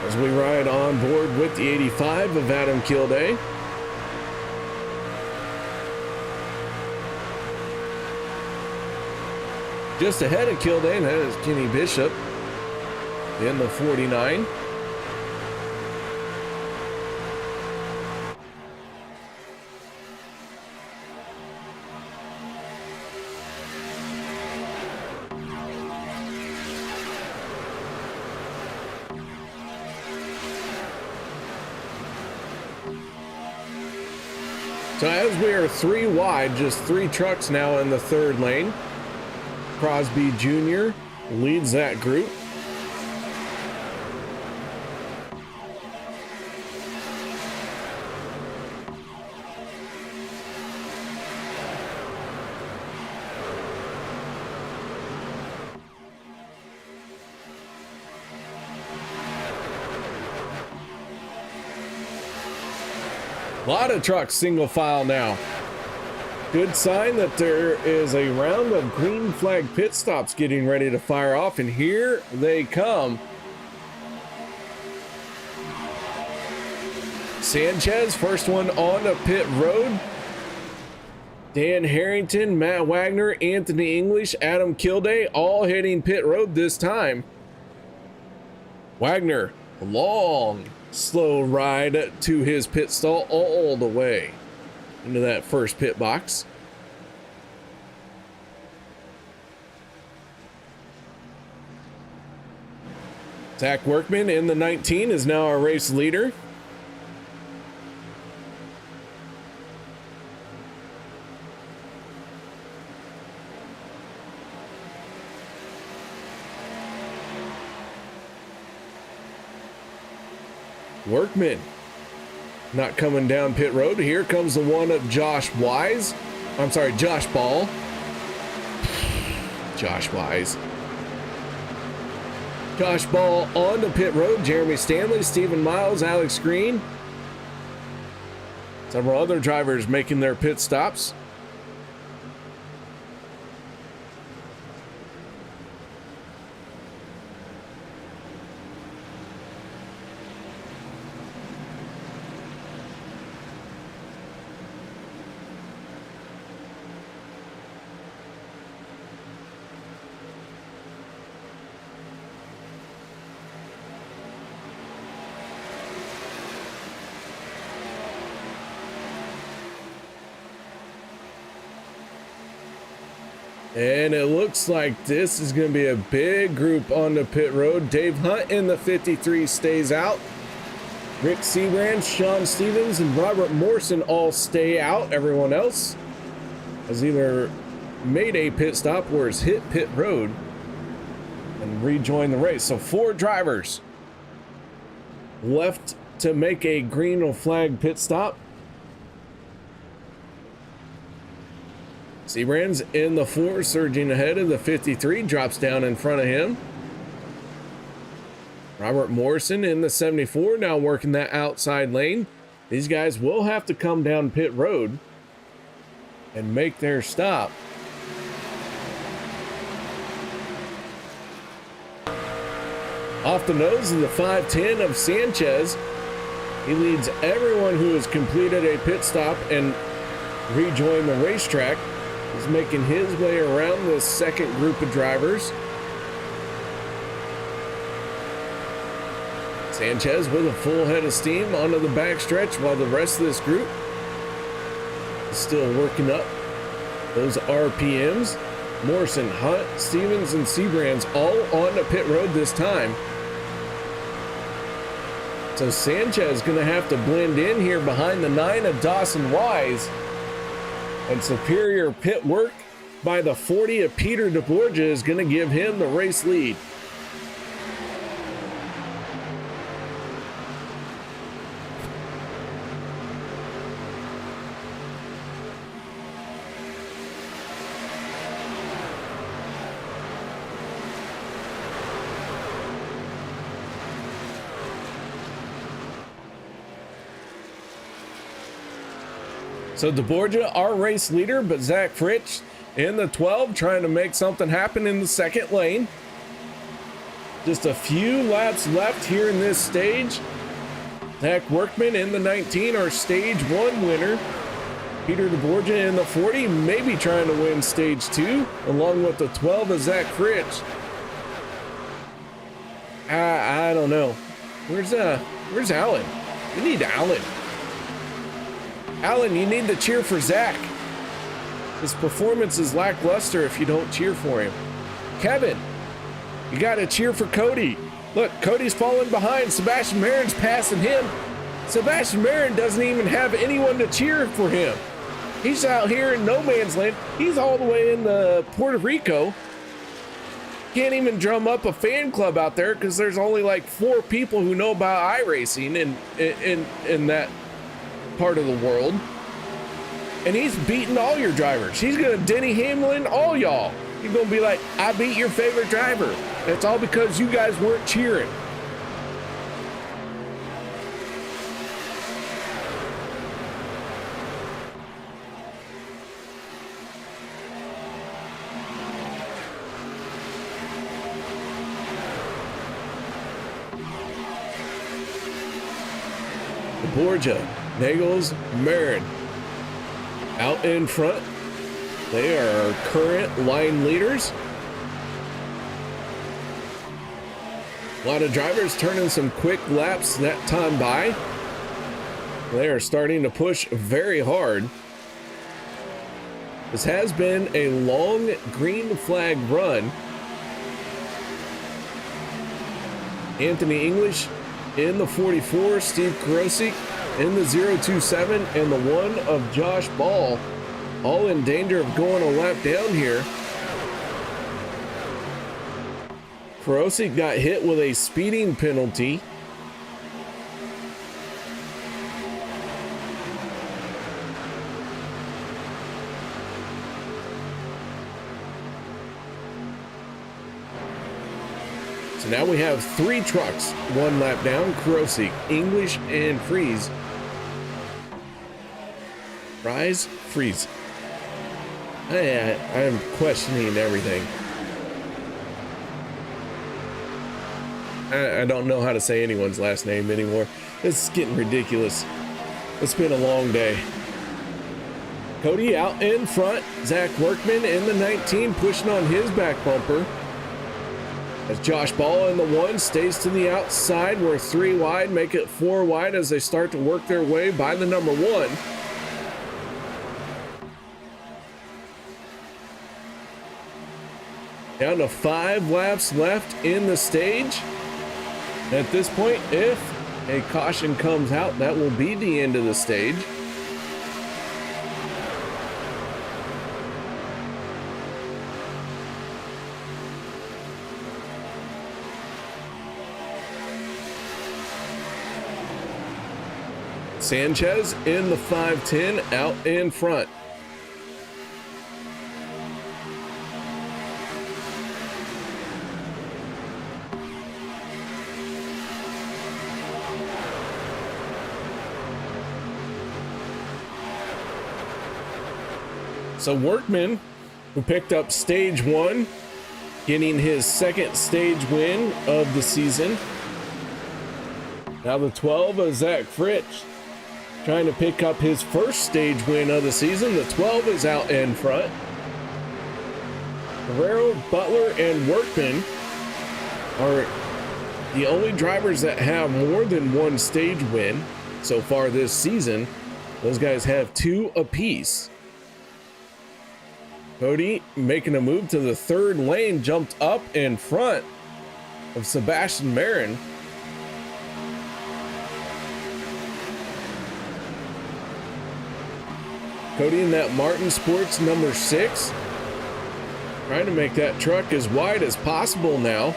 As we ride on board with the 85 of Adam Kilday. Just ahead of Kilday, that is Kenny Bishop in the 49. So as we are 3 wide, just 3 trucks now in the 3rd lane. Crosby Jr. leads that group. A lot of trucks single file now. Good sign that there is a round of green flag pit stops getting ready to fire off, and here they come. Sanchez, first one on the pit road. Dan Harrington, Matt Wagner, Anthony English, Adam Kilday, all hitting pit road this time. Wagner, a long, slow ride to his pit stall all the way into that first pit box. Zach Workman in the 19 is now our race leader. Workman not coming down pit road. Here comes the one of Josh Wise. I'm sorry, Josh Ball. Josh Wise. Josh Ball on the pit road. Jeremy Stanley, Stephen Miles, Alex Green. Several other drivers making their pit stops. And it looks like this is going to be a big group on the pit road. Dave Hunt in the 53 stays out. Rick Seabrand, Sean Stevens, and Robert Morrison all stay out. Everyone else has either made a pit stop or has hit pit road and rejoined the race. So 4 drivers left to make a green flag pit stop. Seabrand's in the 4, surging ahead of the 53, drops down in front of him. Robert Morrison in the 74, now working that outside lane. These guys will have to come down pit road and make their stop. Off the nose of the 510 of Sanchez. He leads everyone who has completed a pit stop and rejoin the racetrack. He's making his way around this second group of drivers. Sanchez with a full head of steam onto the backstretch while the rest of this group is still working up those RPMs. Morrison, Hunt, Stevens, and Seabrands all on the pit road this time. So Sanchez gonna have to blend in here behind the 9 of Dawson Wise. And superior pit work by the 40 of Peter DeBorgia is gonna give him the race lead. So DeBorgia, our race leader, but Zach Fritsch in the 12 trying to make something happen in the second lane. Just a few laps left here in this stage. Zach Workman in the 19, our stage 1 winner. Peter DeBorgia in the 40, maybe trying to win stage 2, along with the 12 of Zach Fritsch. I don't know. Where's Alan? We need Alan. Alan, you need to cheer for Zach. His performance is lackluster if you don't cheer for him. Kevin, you got to cheer for Cody. Look, Cody's falling behind. Sebastian Marin's passing him. Sebastian Marin doesn't even have anyone to cheer for him. He's out here in no man's land. He's all the way in Puerto Rico. Can't even drum up a fan club out there because there's only like 4 people who know about iRacing in that part of the world, and he's beating all your drivers. He's gonna Denny Hamlin all y'all. He's gonna be like, I beat your favorite driver. It's all because you guys weren't cheering. Borgia, Nagels, Marin out in front. They are our current line leaders. A lot of drivers turning some quick laps that time by. They are starting to push very hard. This has been a long green flag run. Anthony English in the 44, Steve Karosik in the 027, and the 1 of Josh Ball, all in danger of going a lap down here. Karosik got hit with a speeding penalty. So now we have 3 trucks, 1 lap down. Karosik, English, and Freeze. Freeze. I'm questioning everything. I don't know how to say anyone's last name anymore. It's getting ridiculous. It's been a long day. Cody out in front. Zach Workman in the 19 pushing on his back bumper. As Josh Ball in the 1 stays to the outside. We're 3 wide, make it 4 wide as they start to work their way by the number 1. Down to 5 laps left in the stage. At this point, if a caution comes out, that will be the end of the stage. Sanchez in the 510 out in front. So Workman, who picked up stage 1, getting his 2nd stage win of the season. Now the 12 of Zach Fritsch trying to pick up his first stage win of the season. The 12 is out in front. Guerrero, Butler, and Workman are the only drivers that have more than one stage win so far this season. Those guys have 2 apiece. Cody making a move to the 3rd lane, jumped up in front of Sebastian Marin. Cody in that Martin Sports number 6, trying to make that truck as wide as possible now.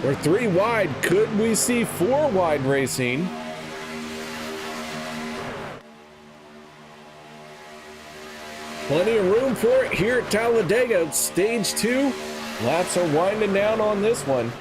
We're 3 wide. Could we see 4 wide racing? Plenty of room for it here at Talladega. Stage 2. Laps are winding down on this one.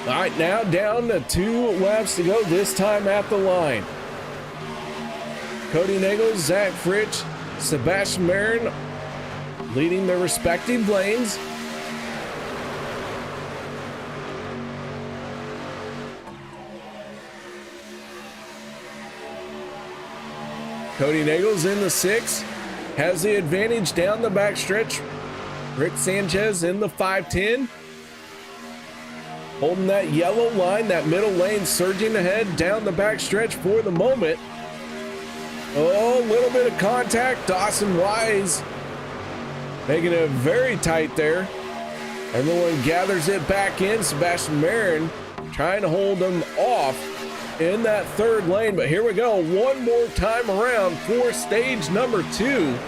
All right, now down to 2 laps to go, this time at the line. Cody Nagels, Zach Fritsch, Sebastian Marin leading their respective lanes. Cody Nagels in the 6, has the advantage down the backstretch. Rick Sanchez in the 510. Holding that yellow line, that middle lane, surging ahead down the backstretch for the moment. Oh, a little bit of contact. Dawson Wise making it very tight there. Everyone gathers it back in. Sebastian Marin trying to hold them off in that 3rd lane. But here we go. One more time around for stage number 2.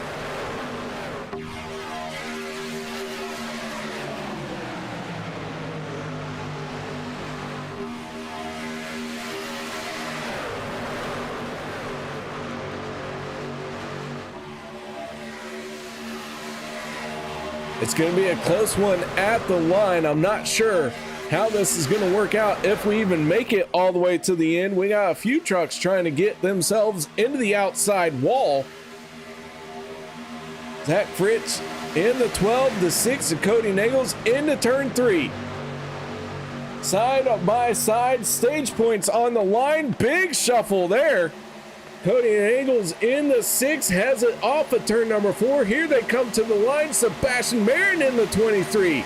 It's going to be a close one at the line. I'm not sure how this is going to work out if we even make it all the way to the end. We got a few trucks trying to get themselves into the outside wall. Zach Fritz in the 12, the 6 of Cody Nagels into turn 3. Side by side, stage points on the line. Big shuffle there. Cody Nagels in the 6, has it off of turn number 4. Here they come to the line. Sebastian Marin in the 23.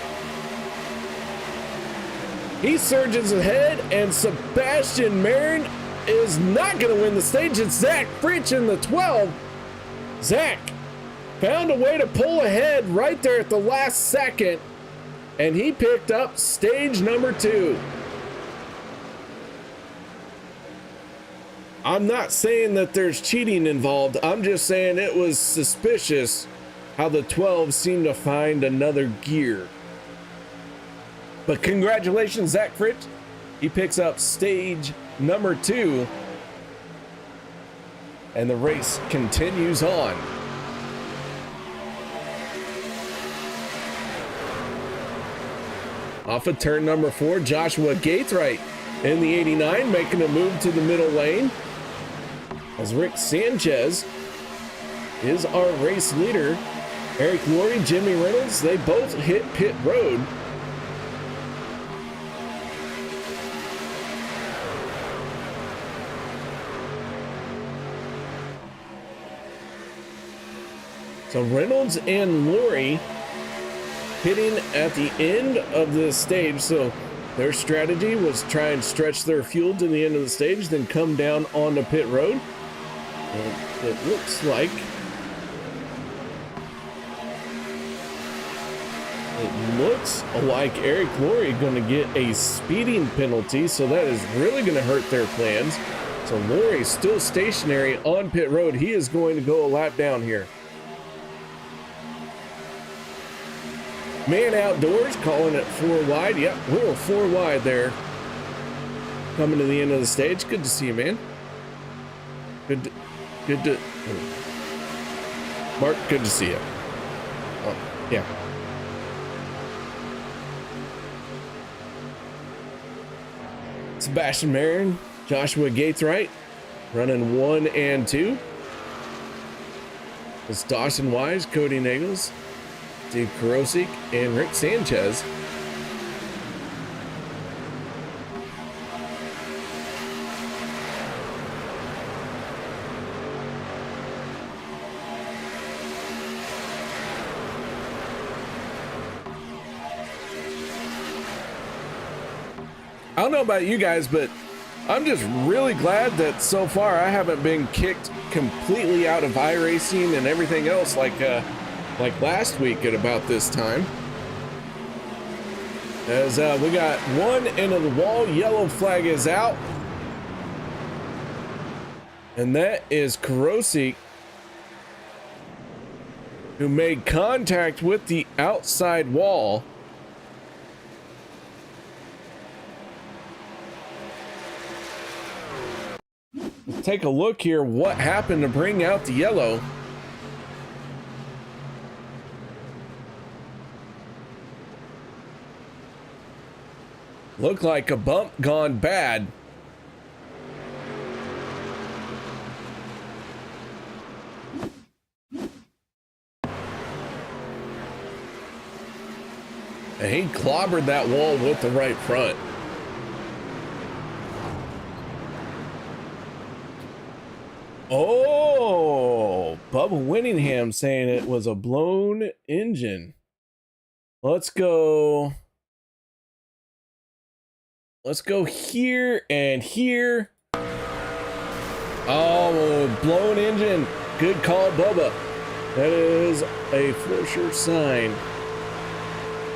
He surges ahead, and Sebastian Marin is not going to win the stage. It's Zach Fritsch in the 12. Zach found a way to pull ahead right there at the last second, and he picked up stage number 2. I'm not saying that there's cheating involved. I'm just saying it was suspicious how the 12 seemed to find another gear. But congratulations, Zach Fritsch. He picks up stage number 2. And the race continues on. Off of turn number 4, Joshua Gaithright in the 89, making a move to the middle lane. As Rick Sanchez is our race leader. Eric Laurie, Jimmy Reynolds, they both hit pit road. So Reynolds and Laurie hitting at the end of the stage. So their strategy was try and stretch their fuel to the end of the stage, then come down onto pit road. And it looks like Eric Laurie going to get a speeding penalty, so that is really going to hurt their plans. So Lori's still stationary on pit road. He is going to go a lap down here. Man Outdoors calling it 4 wide. Yep, we were 4 wide there. Coming to the end of the stage. Good to see you, man. Good to Mark, good to see you. Oh, yeah. Sebastian Marin, Joshua Gateswright, running 1 and 2. It's Dawson Wise, Cody Nagels, Steve Karosik, and Rick Sanchez. I don't know about you guys, but I'm just really glad that so far I haven't been kicked completely out of iRacing and everything else like last week at about this time. As we got one into the wall, yellow flag is out. And that is Karosik, who made contact with the outside wall. Let's take a look here. What happened to bring out the yellow? Looked like a bump gone bad. And he clobbered that wall with the right front. Oh, Bubba Winningham saying it was a blown engine. Let's go here and here. Oh, blown engine. Good call, Bubba. That is a for sure sign.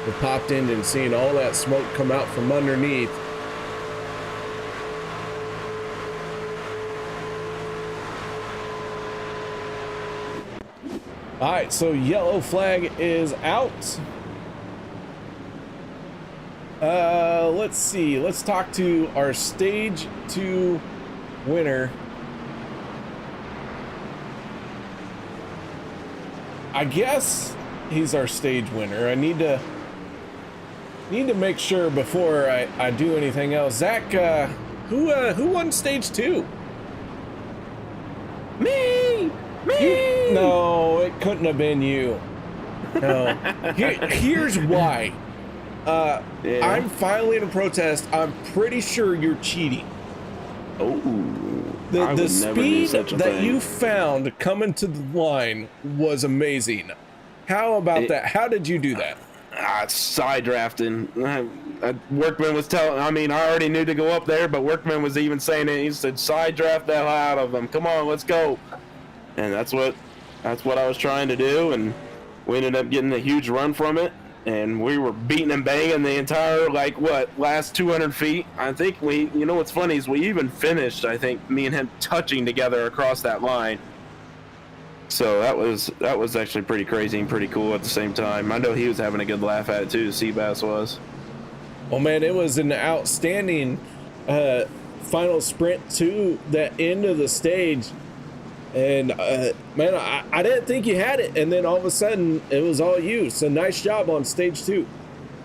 The popped engine, seeing all that smoke come out from underneath. All right, so yellow flag is out. Let's see. Let's talk to our stage 2 winner. I guess he's our stage winner. I need to make sure before I do anything else. Zach, who won stage 2? Me. No, it couldn't have been you. No. Here's why. Yeah. I'm filing a protest. I'm pretty sure you're cheating. Oh, the speed that you found coming to the line was amazing. How about that? How did you do that? Side drafting. Workman was telling. I mean, I already knew to go up there, but Workman was even saying it. He said, "Side draft the hell out of them. Come on, let's go." And that's what I was trying to do, and we ended up getting a huge run from it, and we were beating and banging the entire last 200 feet. I think you know what's funny is we even finished, I think, me and him touching together across that line. So that was actually pretty crazy and pretty cool at the same time. I know he was having a good laugh at it too. Seabass was. Well, man, it was an outstanding final sprint to the end of the stage. And man, I didn't think you had it, and then all of a sudden it was all you. So nice job on stage 2.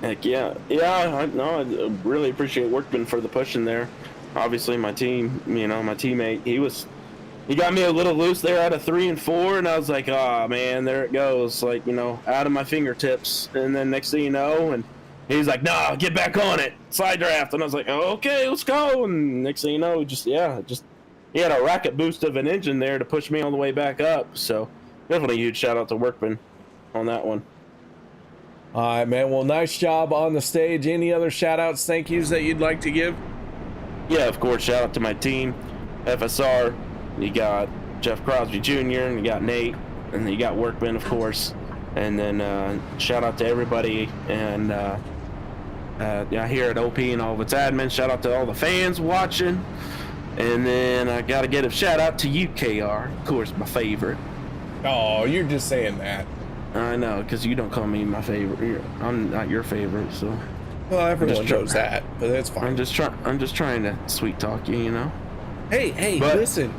Heck yeah. I really appreciate Workman for the pushing there. Obviously my team, my teammate, he got me a little loose there out of 3 and 4, and I was like, oh man, there it goes, out of my fingertips. And then next thing you know, and he's like, no, get back on it, side draft. And I was like, oh, okay, let's go. And next thing you know, he had a rocket boost of an engine there to push me all the way back up. So definitely a huge shout out to Workman on that one. All right, man. Well, nice job on the stage. Any other shout outs, thank yous that you'd like to give? Yeah, of course. Shout out to my team, FSR. You got Jeff Crosby Jr., and you got Nate, and then you got Workman, of course. And then shout out to everybody and here at OP and all of its admins. Shout out to all the fans watching. And then I got to get a shout out to UKR, of course, my favorite. Oh, you're just saying that. I know, because you don't call me my favorite. I'm not your favorite, so. Well, everyone knows that, but that's fine. I'm just trying to sweet talk you, you know. Hey, But- listen.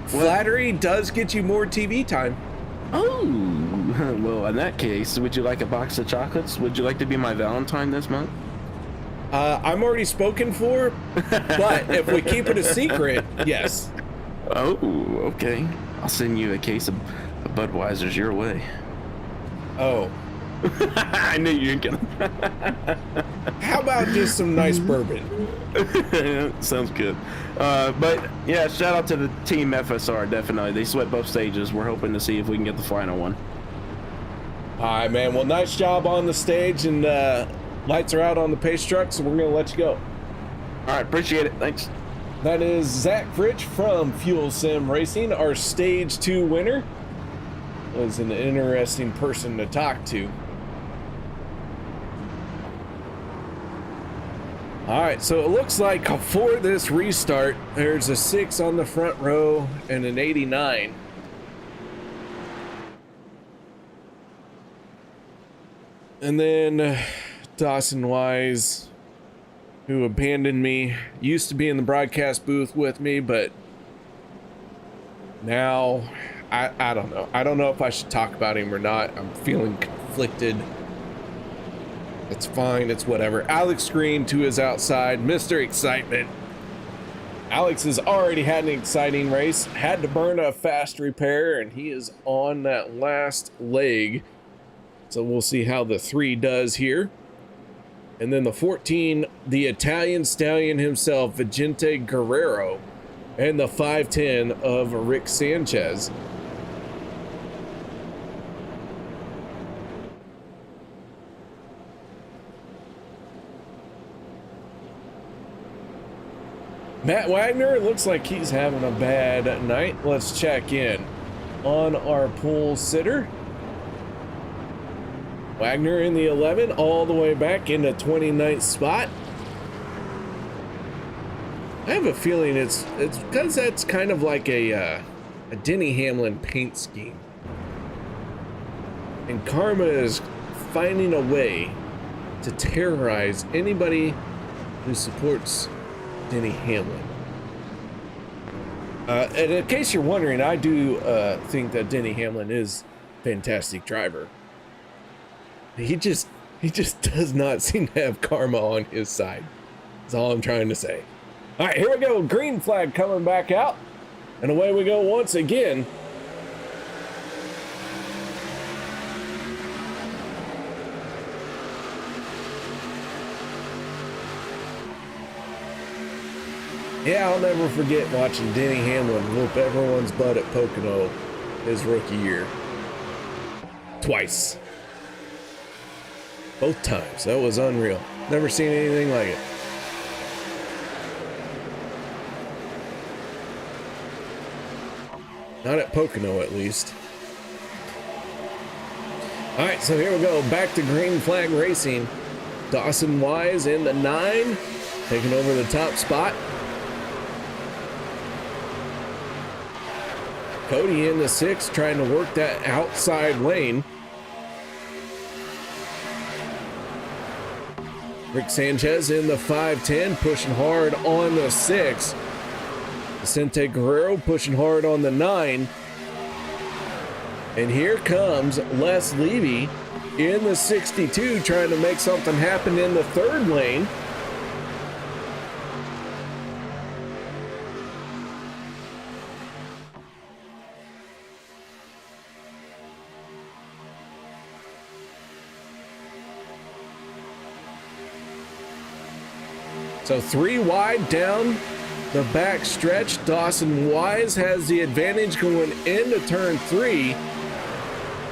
Flattery does get you more TV time. Oh, well, in that case, would you like a box of chocolates? Would you like to be my Valentine this month? I'm already spoken for, but if we keep it a secret, yes. Oh, okay. I'll send you a case of Budweiser's your way. Oh, I knew you were gonna. how about just some nice bourbon? Sounds good. But yeah, shout out to the team FSR. Definitely, they swept both stages. We're hoping to see if we can get the final one. All right, man. Well, nice job on the stage, and lights are out on the pace truck, so we're gonna let you go. All right, appreciate it. Thanks. That is Zach Fritch from Fuel Sim Racing, our Stage 2 winner. Was an interesting person to talk to. All right, so it looks like for this restart, there's a 6 on the front row and an 89. And then Dawson Wise, who abandoned me, used to be in the broadcast booth with me, but now I don't know. I don't know if I should talk about him or not. I'm feeling conflicted. It's fine, it's whatever. Alex Green to his outside, Mr. Excitement. Alex has already had an exciting race, had to burn a fast repair, and he is on that last leg. So we'll see how the 3 does here. And then the 14, the Italian stallion himself, Vicente Guerrero, and the 510 of Rick Sanchez. Matt Wagner, it looks like he's having a bad night. Let's check in on our pole sitter. Wagner in the 11, all the way back into 29th spot. I have a feeling it's because that's kind of like a Denny Hamlin paint scheme. And Karma is finding a way to terrorize anybody who supports Denny Hamlin. And in case you're wondering, I do think that Denny Hamlin is a fantastic driver. He just does not seem to have karma on his side. That's all I'm trying to say. All right, here we go. Green flag coming back out. And away we go once again. Yeah, I'll never forget watching Denny Hamlin whoop everyone's butt at Pocono his rookie year. Twice. Both times. That was unreal. Never seen anything like it. Not at Pocono, at least. All right, so here we go. Back to green flag racing. Dawson Wise in the 9, taking over the top spot. Cody in the 6, trying to work that outside lane. Rick Sanchez in the 510, pushing hard on the 6. Vicente Guerrero pushing hard on the 9. And here comes Les Levy in the 62, trying to make something happen in the 3rd lane. So 3 wide down the back stretch. Dawson Wise has the advantage going into turn 3.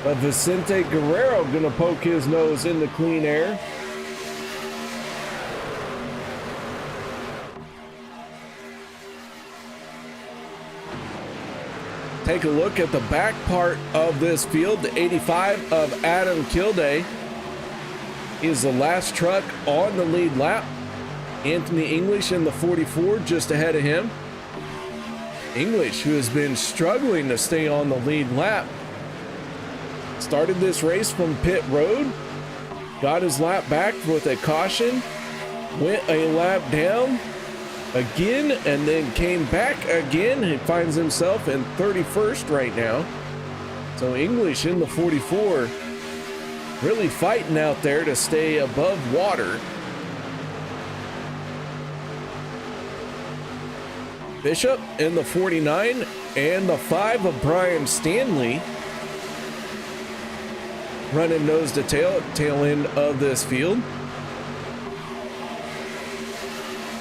But Vicente Guerrero gonna poke his nose in the clean air. Take a look at the back part of this field. The 85 of Adam Kilday is the last truck on the lead lap. Anthony English in the 44 just ahead of him. English, who has been struggling to stay on the lead lap, started this race from pit road, got his lap back with a caution, went a lap down again, and then came back again. He finds himself in 31st right now. So English in the 44, really fighting out there to stay above water. Bishop in the 49 and the 5 of Brian Stanley running nose to tail end of this field.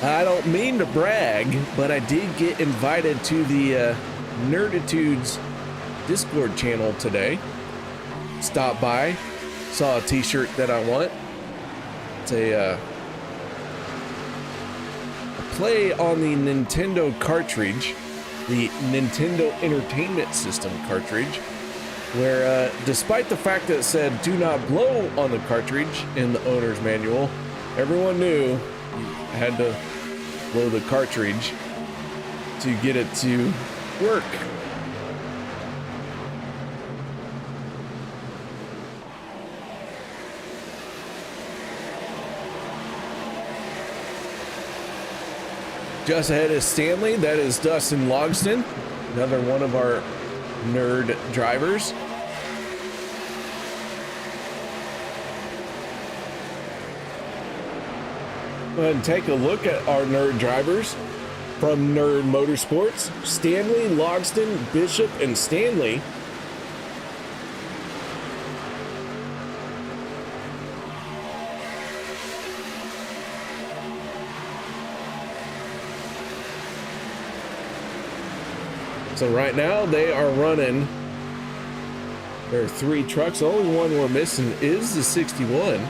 I don't mean to brag, but I did get invited to the Nerditudes Discord channel today. Stopped by, saw a t-shirt that I want. It's a play on the Nintendo cartridge, the Nintendo Entertainment System cartridge, where despite the fact that it said do not blow on the cartridge in the owner's manual, everyone knew you had to blow the cartridge to get it to work. Just ahead of Stanley, that is Dustin Logston, another one of our nerd drivers. Go ahead and take a look at our nerd drivers from Nerd Motorsports. Stanley, Logston, Bishop, and Stanley. So right now they are running. There are 3 trucks. The only one we're missing is the 61.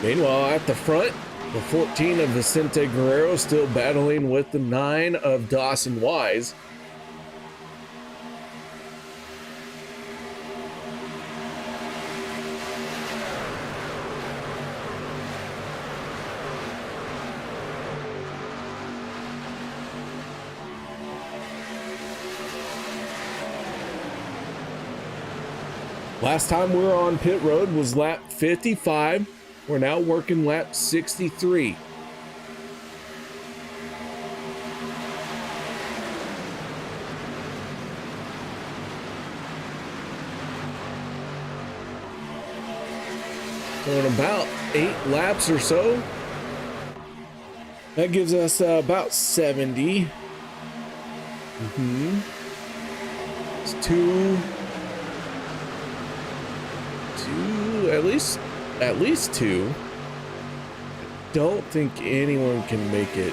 Meanwhile, at the front, the 14 of Vicente Guerrero still battling with the 9 of Dawson Wise. Last time we were on pit road was lap 55. We're now working lap 63. So in about 8 laps or so, that gives us about 70. It's two, at least 2. Don't think anyone can make it.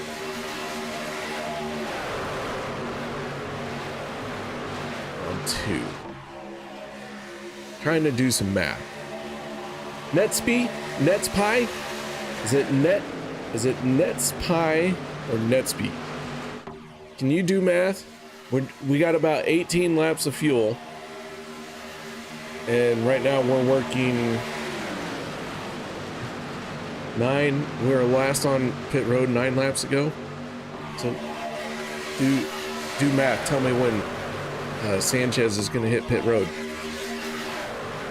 On 2. Trying to do some math. Netspy? Netspy? Is it Netspy or Netspy? Can you do math? We got about 18 laps of fuel. And right now we're working 9. We were last on pit road 9 laps ago. So do math. Tell me when Sanchez is going to hit pit road.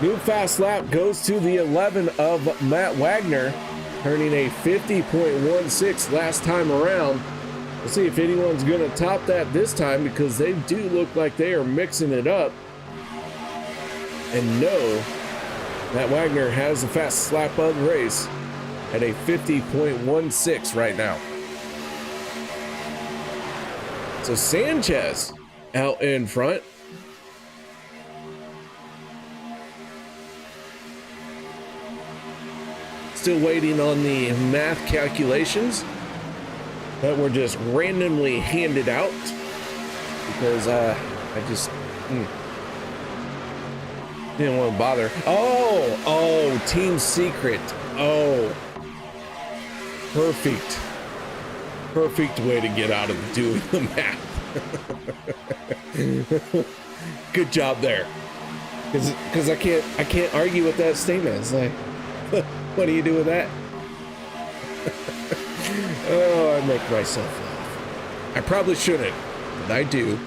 New fast lap goes to the 11 of Matt Wagner, turning a 50.16 last time around. We'll see if anyone's going to top that this time, because they do look like they are mixing it up. And no, Matt Wagner has the fastest lap of the race at a 50.16 right now. So Sanchez out in front. Still waiting on the math calculations that were just randomly handed out, because I just didn't want to bother. Oh, team secret. Oh, perfect way to get out of doing the math. Good job there. Because I can't argue with that statement. It's like, what do you do with that? Oh, I make myself laugh. I probably shouldn't, but I do.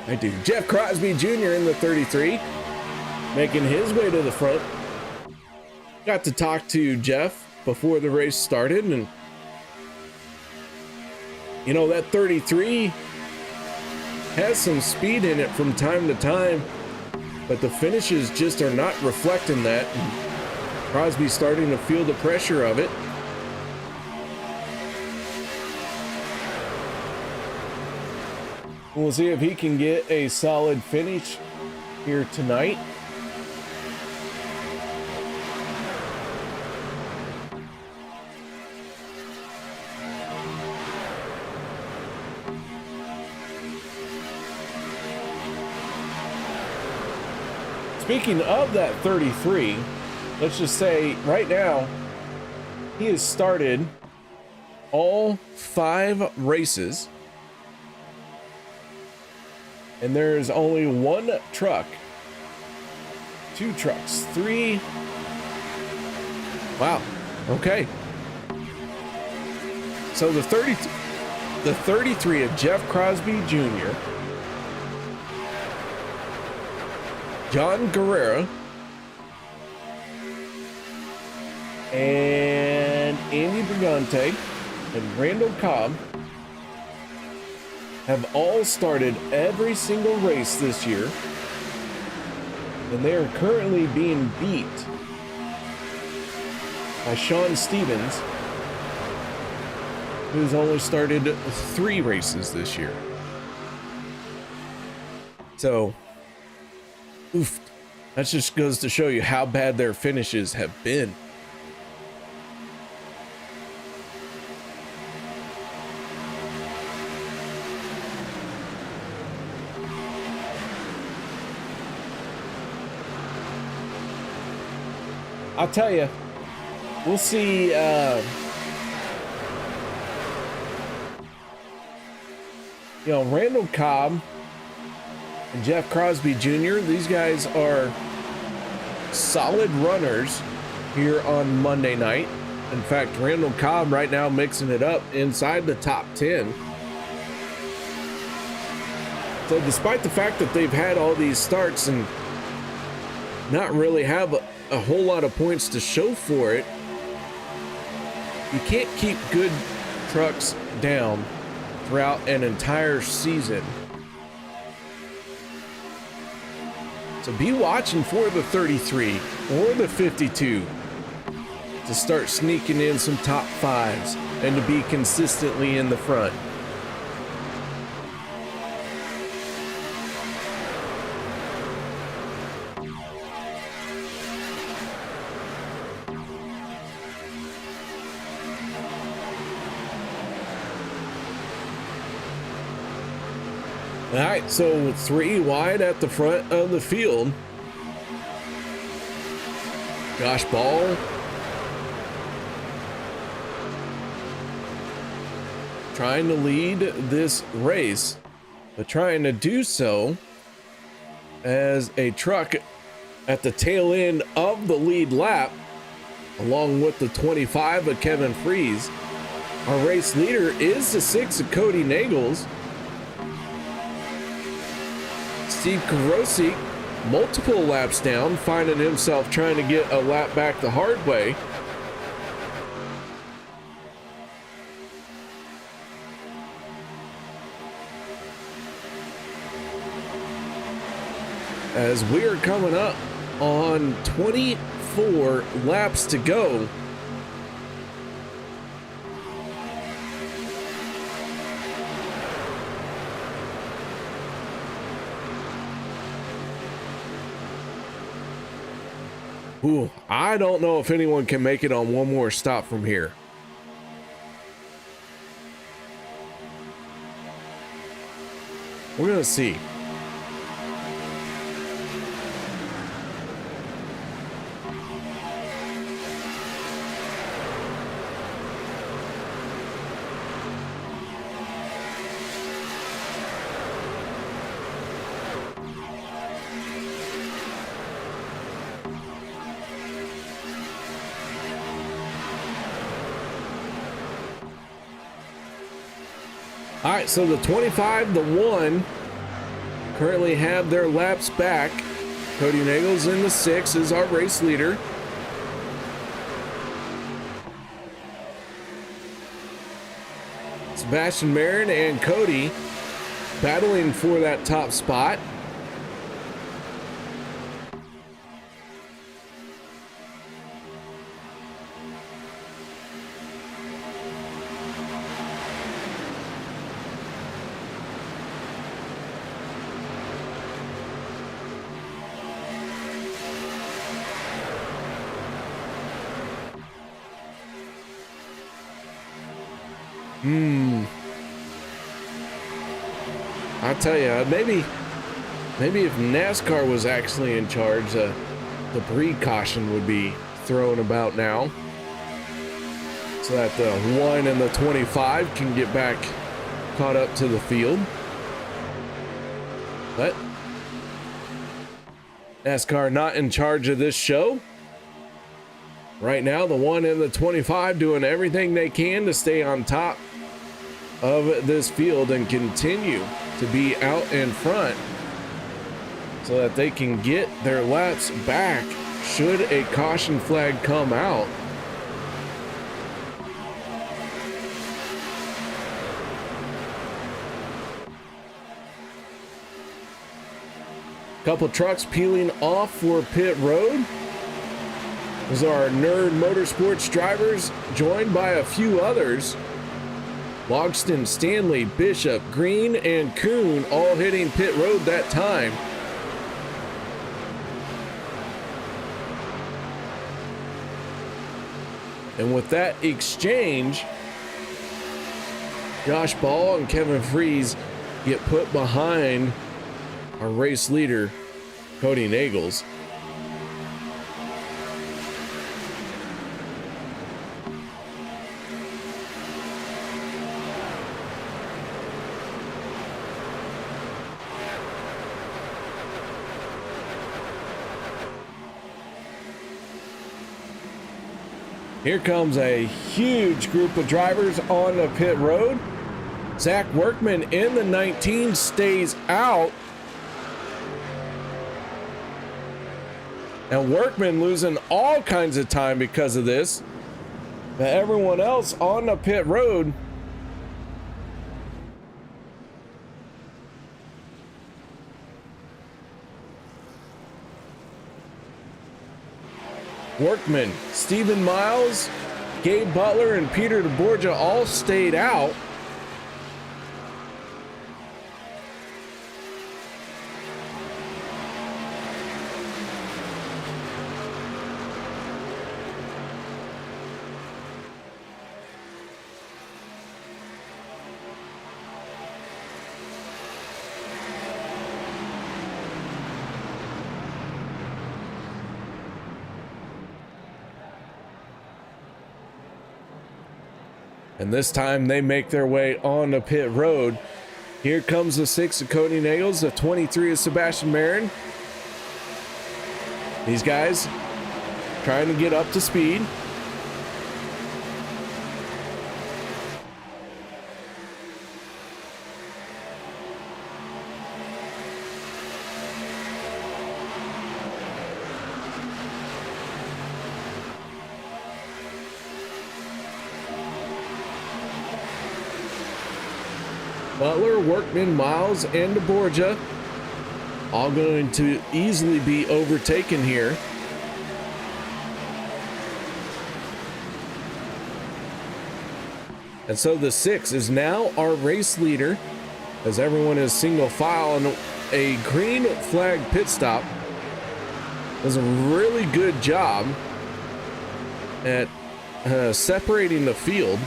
I do. Jeff Crosby Jr. in the 33, making his way to the front. Got to talk to Jeff before the race started, and you know, that 33 has some speed in it from time to time, but the finishes just are not reflecting that. Crosby's starting to feel the pressure of it. We'll see if he can get a solid finish here tonight. Speaking of that 33, let's just say right now, he has started all 5 races. And there's only 1 truck, 2 trucks, 3. Wow. Okay. So the 33 of Jeff Crosby Jr., John Guerrera, and Andy Brigante and Randall Cobb have all started every single race this year, and they are currently being beat by Sean Stevens, who's only started 3 races this year. So, oof, that just goes to show you how bad their finishes have been. I'll tell you, we'll see. Randall Cobb and Jeff Crosby Jr., these guys are solid runners here on Monday night. In fact, Randall Cobb right now mixing it up inside the top 10. So despite the fact that they've had all these starts and not really have a whole lot of points to show for it, you can't keep good trucks down throughout an entire season. So be watching for the 33 or the 52 to start sneaking in some top 5s and to be consistently in the front. All right, so 3 wide at the front of the field. Josh Ball trying to lead this race, but trying to do so as a truck at the tail end of the lead lap, along with the 25 of Kevin Freeze. Our race leader is the 6 of Cody Nagels. Steve Karosik, multiple laps down, finding himself trying to get a lap back the hard way. As we are coming up on 24 laps to go. Ooh, I don't know if anyone can make it on one more stop from here. We're gonna see. All right, so the 25, the 1 currently have their laps back. Cody Nagels in the 6 is our race leader. Sebastian Marin and Cody battling for that top spot. I'll tell you, maybe if NASCAR was actually in charge, the precaution would be thrown about now, so that the 1 and the 25 can get back caught up to the field. But NASCAR not in charge of this show. Right now, the 1 and the 25 doing everything they can to stay on top of this field and continue to be out in front so that they can get their laps back should a caution flag come out. Couple trucks peeling off for pit road. Those are our Nerd Motorsports drivers, joined by a few others. Logston, Stanley, Bishop, Green, and Kuhn all hitting pit road that time. And with that exchange, Josh Ball and Kevin Freeze get put behind our race leader, Cody Nagels. Here comes a huge group of drivers on the pit road. Zach Workman in the 19 stays out. And Workman losing all kinds of time because of this. But everyone else on the pit road Workman, Stephen Miles, Gabe Butler, and Peter DeBorgia all stayed out. And this time they make their way on the pit road. Here comes the 6 of Cody Nagels, the 23 of Sebastian Marin. These guys trying to get up to speed. Butler, Workman, Miles, and DeBorgia all going to easily be overtaken here. And so the 6 is now our race leader as everyone is single file on a green flag pit stop. Does a really good job at separating the field.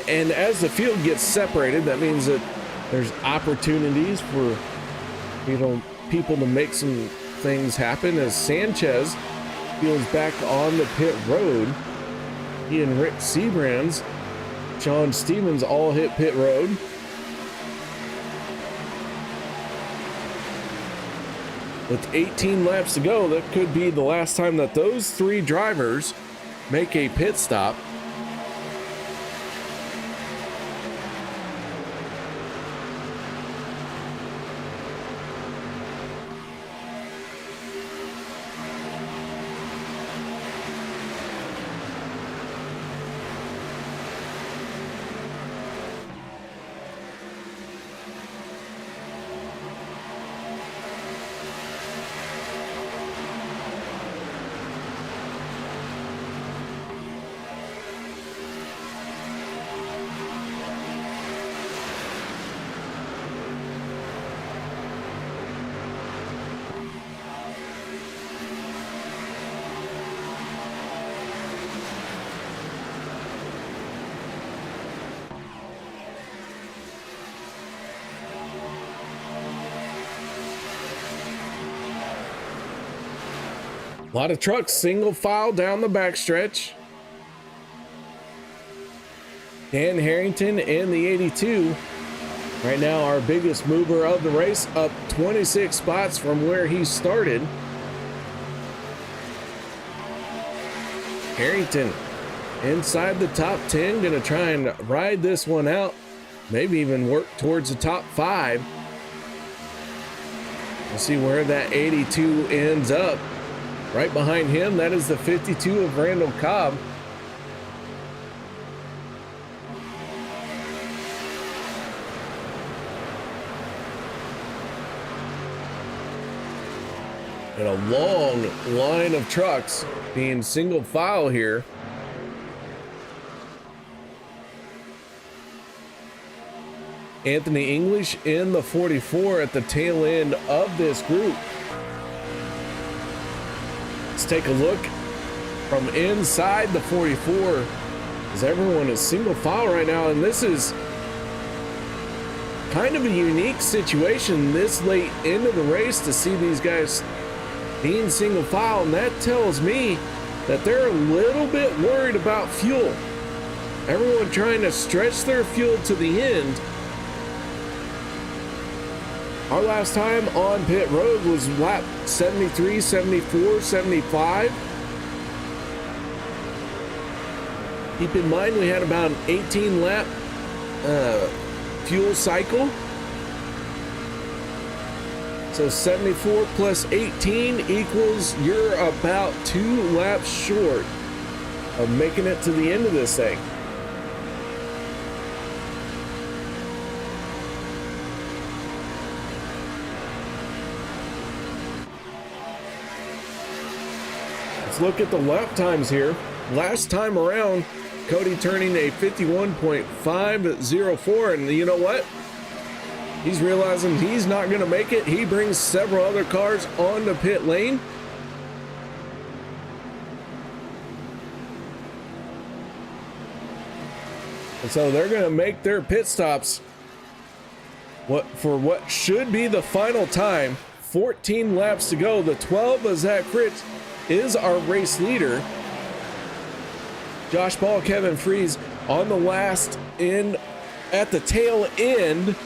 And as the field gets separated, that means that there's opportunities for people to make some things happen. As Sanchez feels back on the pit road, he and Rick Seabrands, Sean Stevens all hit pit road. With 18 laps to go, that could be the last time that those three drivers make a pit stop. A lot of trucks single file down the backstretch. Dan Harrington in the 82. Right now our biggest mover of the race, up 26 spots from where he started. Harrington inside the top 10, gonna try and ride this one out. Maybe even work towards the top 5. We'll see where that 82 ends up. Right behind him, that is the 52 of Randall Cobb. And a long line of trucks being single file here. Anthony English in the 44 at the tail end of this group. Let's take a look from inside the 44, as everyone is single file right now, and this is kind of a unique situation this late into the race to see these guys being single file, and that tells me that they're a little bit worried about fuel. Everyone trying to stretch their fuel to the end. Our last time on pit road was lap 73, 74, 75. Keep in mind we had about an 18 lap fuel cycle. So 74 plus 18 equals you're about 2 laps short of making it to the end of this thing. Let's look at the lap times here. Last time around, Cody turning a 51.504, and you know what? He's realizing he's not going to make it. He brings several other cars on the pit lane. And so they're going to make their pit stops for what should be the final time. 14 laps to go. The 12 of Zach Fritz is our race leader. Josh Ball, Kevin Freeze on the last in at the tail end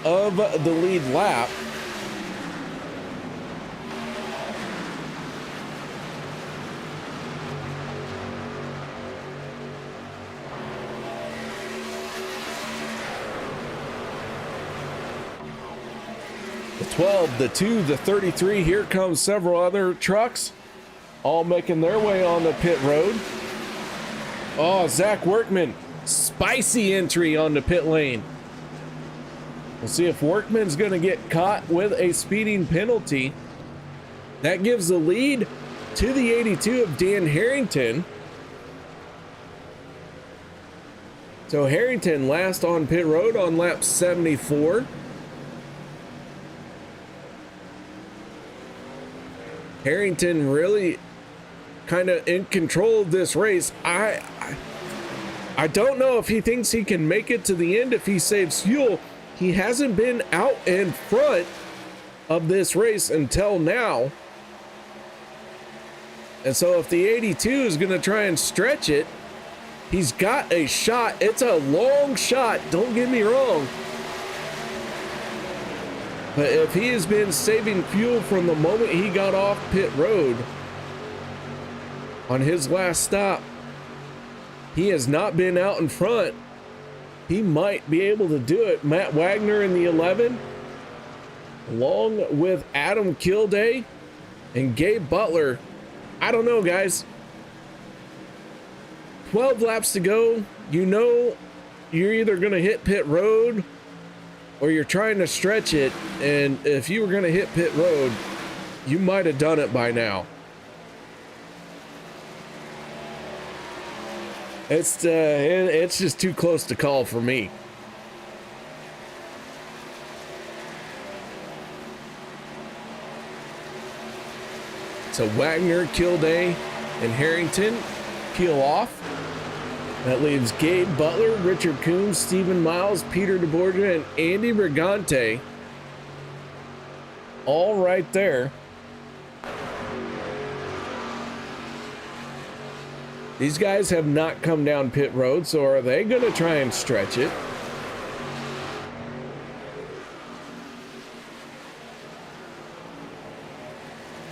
of the lead lap. The 12, the 2, the 33, here comes several other trucks, all making their way on the pit road. Oh, Zach Workman, spicy entry on the pit lane. We'll see if Workman's going to get caught with a speeding penalty. That gives the lead to the 82 of Dan Harrington. So Harrington last on pit road on lap 74. Harrington really kind of in control of this race. I don't know if he thinks he can make it to the end if he saves fuel. He hasn't been out in front of this race until now. And so if the 82 is going to try and stretch it, he's got a shot. It's a long shot, don't get me wrong. But if he has been saving fuel from the moment he got off pit road on his last stop, he has not been out in front. He might be able to do it. Matt Wagner in the 11, along with Adam Kilday and Gabe Butler. I don't know, guys. 12 laps to go. You know you're either going to hit pit road or you're trying to stretch it. And if you were going to hit pit road, you might have done it by now. It's just too close to call for me. So Wagner, Kilday, and Harrington peel off. That leaves Gabe Butler, Richard Coombs, Stephen Miles, Peter DeBorgia, and Andy Brigante all right there. These guys have not come down pit road, so are they going to try and stretch it?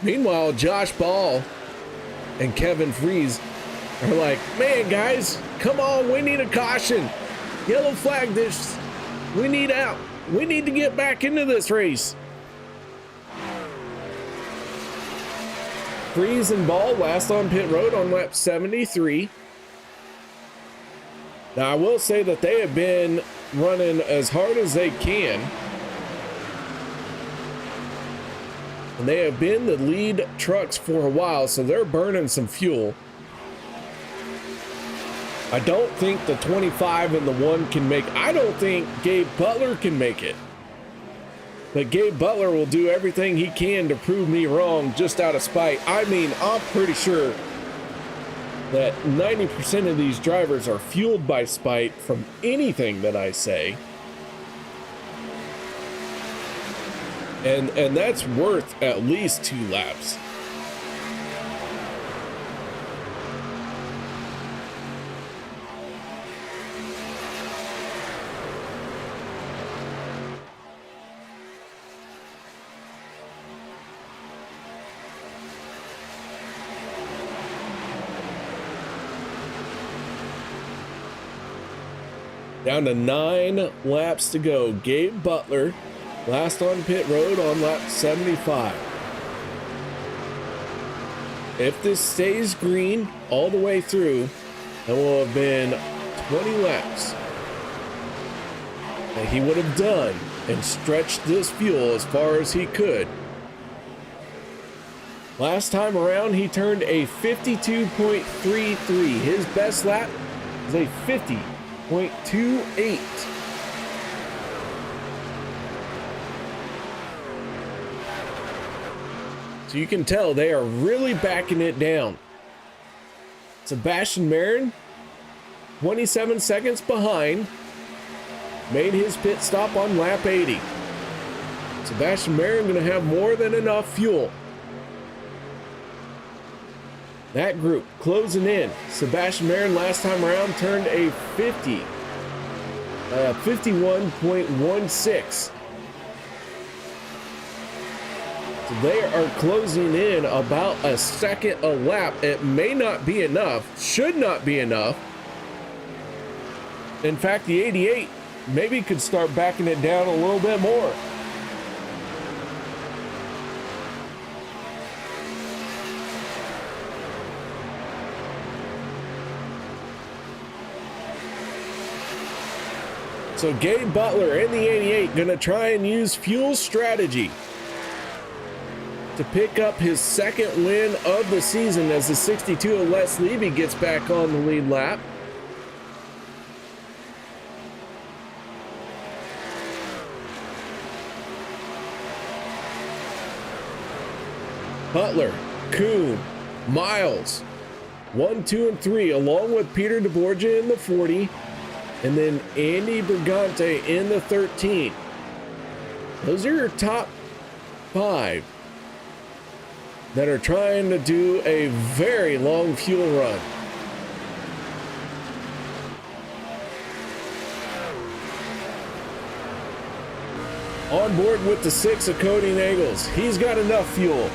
Meanwhile, Josh Ball and Kevin Freeze are like, man, guys, come on, we need a caution. Yellow flag this. We need out. We need to get back into this race. Freeze and Ball last on pit road on lap 73. Now, I will say that they have been running as hard as they can. And they have been the lead trucks for a while, so they're burning some fuel. I don't think the 25 and the 1 can make. I don't think Gabe Butler can make it. But Gabe Butler will do everything he can to prove me wrong just out of spite. I mean, I'm pretty sure that 90% of these drivers are fueled by spite from anything that I say. And that's worth at least 2 laps. Down to 9 laps to go. Gabe Butler, last on pit road on lap 75. If this stays green all the way through, it will have been 20 laps that he would have done and stretched this fuel as far as he could. Last time around, he turned a 52.33. His best lap is a 50.28. So you can tell they are really backing it down. Sebastian Marin, 27 seconds behind, made his pit stop on lap 80. Sebastian Marin going to have more than enough fuel. That group closing in. Sebastian Marin last time around turned a 51.16. So they are closing in about a second a lap. It may not be enough, should not be enough. In fact, the 88 maybe could start backing it down a little bit more. So Gabe Butler in the 88 gonna try and use fuel strategy to pick up his second win of the season as the 62 of Les Levy gets back on the lead lap. Butler, Kuhn, Miles, 1, 2, and 3, along with Peter DeBorgia in the 40, and then Andy Brigante in the 13. Those are your top 5 that are trying to do a very long fuel run. on board with the 6 of Cody Nagels. He's got enough fuel.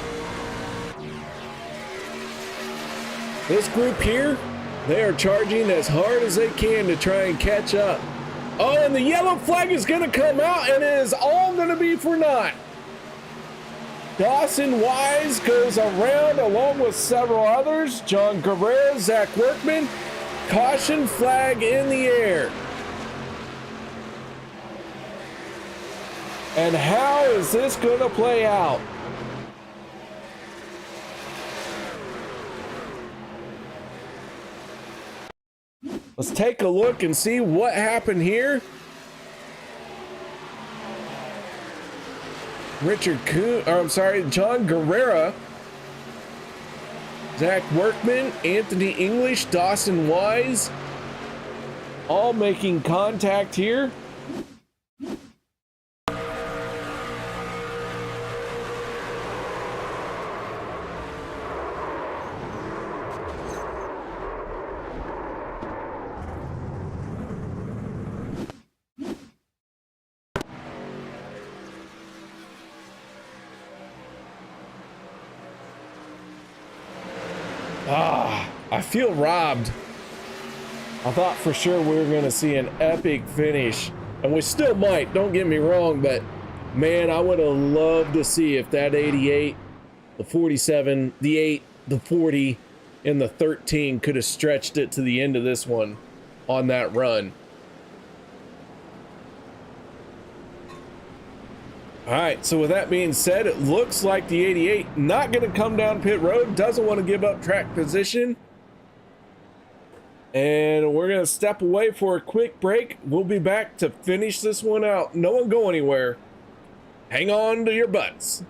This group here, they are charging as hard as they can to try and catch up. Oh, and the yellow flag is going to come out, and it is all going to be for naught. Dawson Wise goes around along with several others. John Guerrero, Zach Workman, caution flag in the air. And how is this going to play out? Let's take a look and see what happened here. John Guerrero, Zach Workman, Anthony English, Dawson Wise, all making contact here. I feel robbed. I thought for sure we were going to see an epic finish, and we still might, don't get me wrong, but man, I would have loved to see if that 88, the 47, the 8, the 40, and the 13 could have stretched it to the end of this one on that run. All right, so with that being said, it looks like the 88 not going to come down pit road, doesn't want to give up track position. And we're going to step away for a quick break. We'll be back to finish this one out. No one go anywhere. Hang on to your butts.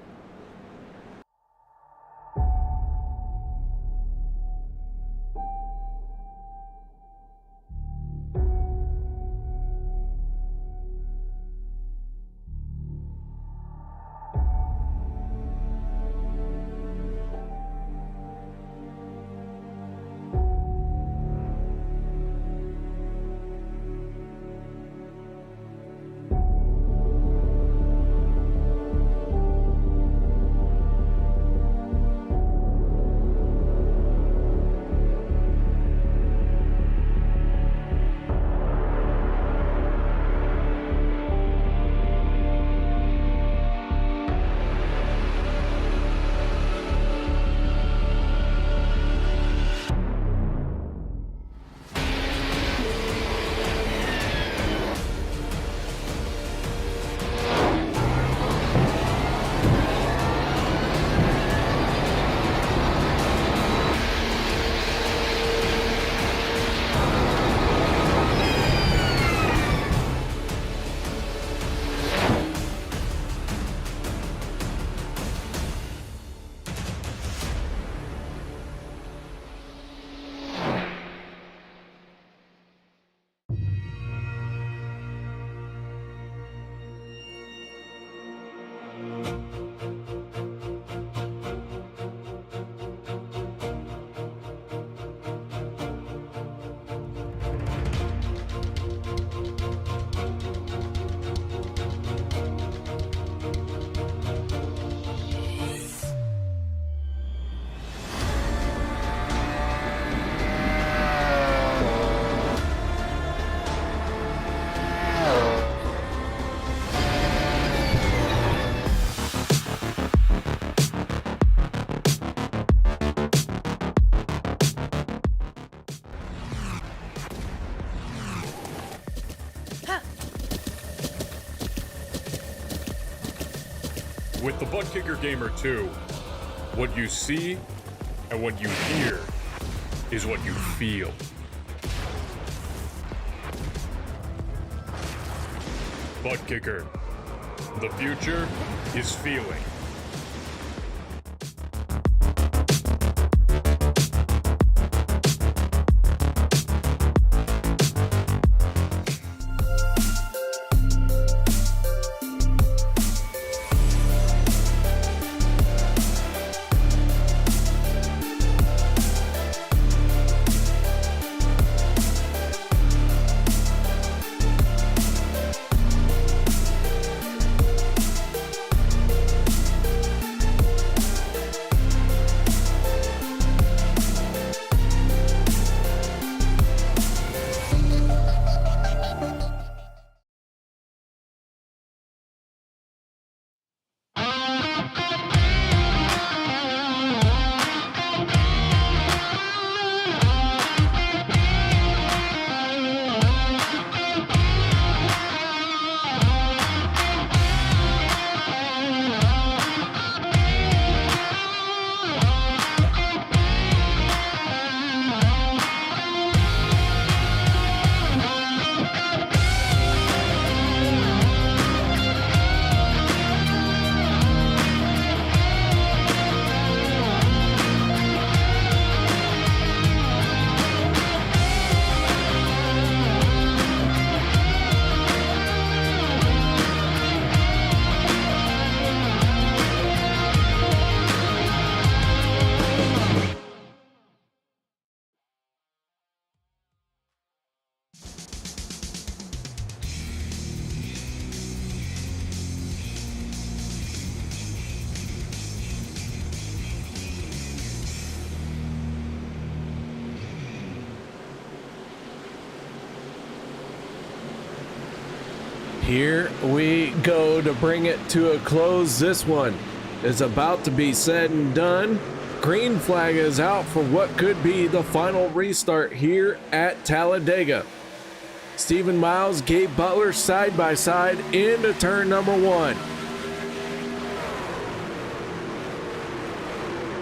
With the Butt Kicker Gamer 2, what you see and what you hear is what you feel. Butt Kicker. The future is feeling. Here we go to bring it to a close. This one is about to be said and done. Green flag is out for what could be the final restart here at Talladega. Stephen Miles, Gabe Butler side by side into turn number 1.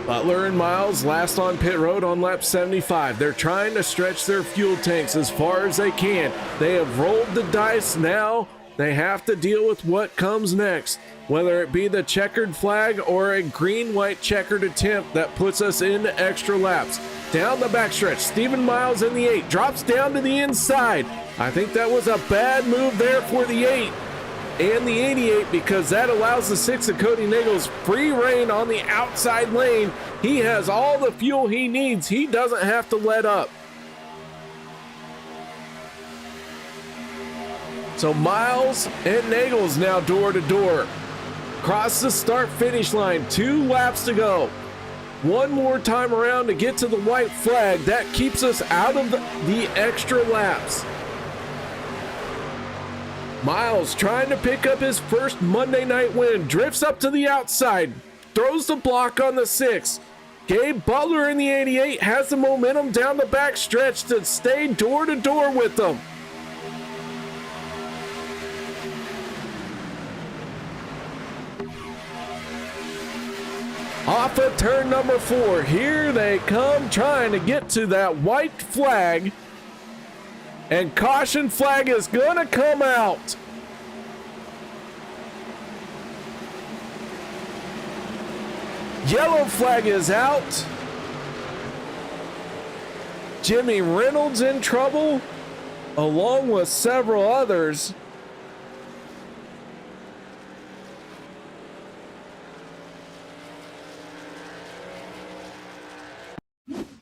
Butler and Miles last on pit road on lap 75. They're trying to stretch their fuel tanks as far as they can. They have rolled the dice. Now they have to deal with what comes next, whether it be the checkered flag or a green-white checkered attempt that puts us into extra laps. Down the backstretch, Stephen Miles in the 8 drops down to the inside. I think that was a bad move there for the 8 and the 88, because that allows the 6 of Cody Nichols free reign on the outside lane. He has all the fuel he needs. He doesn't have to let up. So Miles and Nichols now door to door. Cross the start finish line, 2 laps to go. One more time around to get to the white flag. That keeps us out of the extra laps. Miles trying to pick up his first Monday night win, drifts up to the outside, throws the block on the 6. Gabe Butler in the 88 has the momentum down the back stretch to stay door to door with them. Off of turn number 4, here they come trying to get to that white flag. And caution flag is gonna come out. Yellow flag is out. Jimmy Reynolds in trouble, along with several others.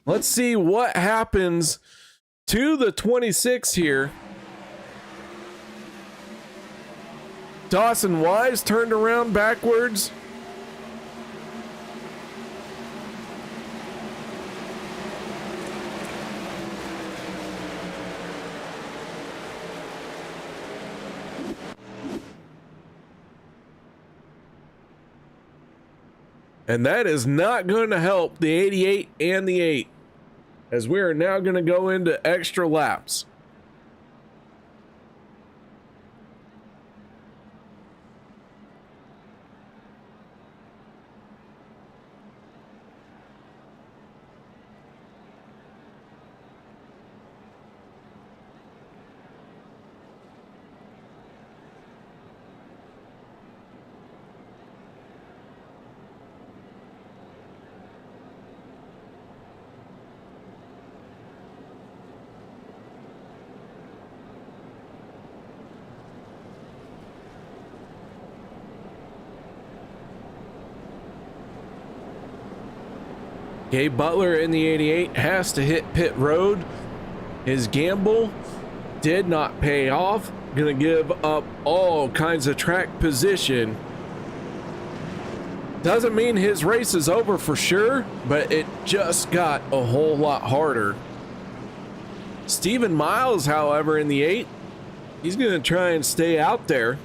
Let's see what happens to the 26 here. Dawson Wise turned around backwards. And that is not going to help the 88 and the 8, as we are now going to go into extra laps. Gabe Butler in the 88 has to hit pit road. His gamble did not pay off. Gonna give up all kinds of track position. Doesn't mean his race is over for sure, but it just got a whole lot harder. Stephen Miles, however, in the 8, he's gonna try and stay out there.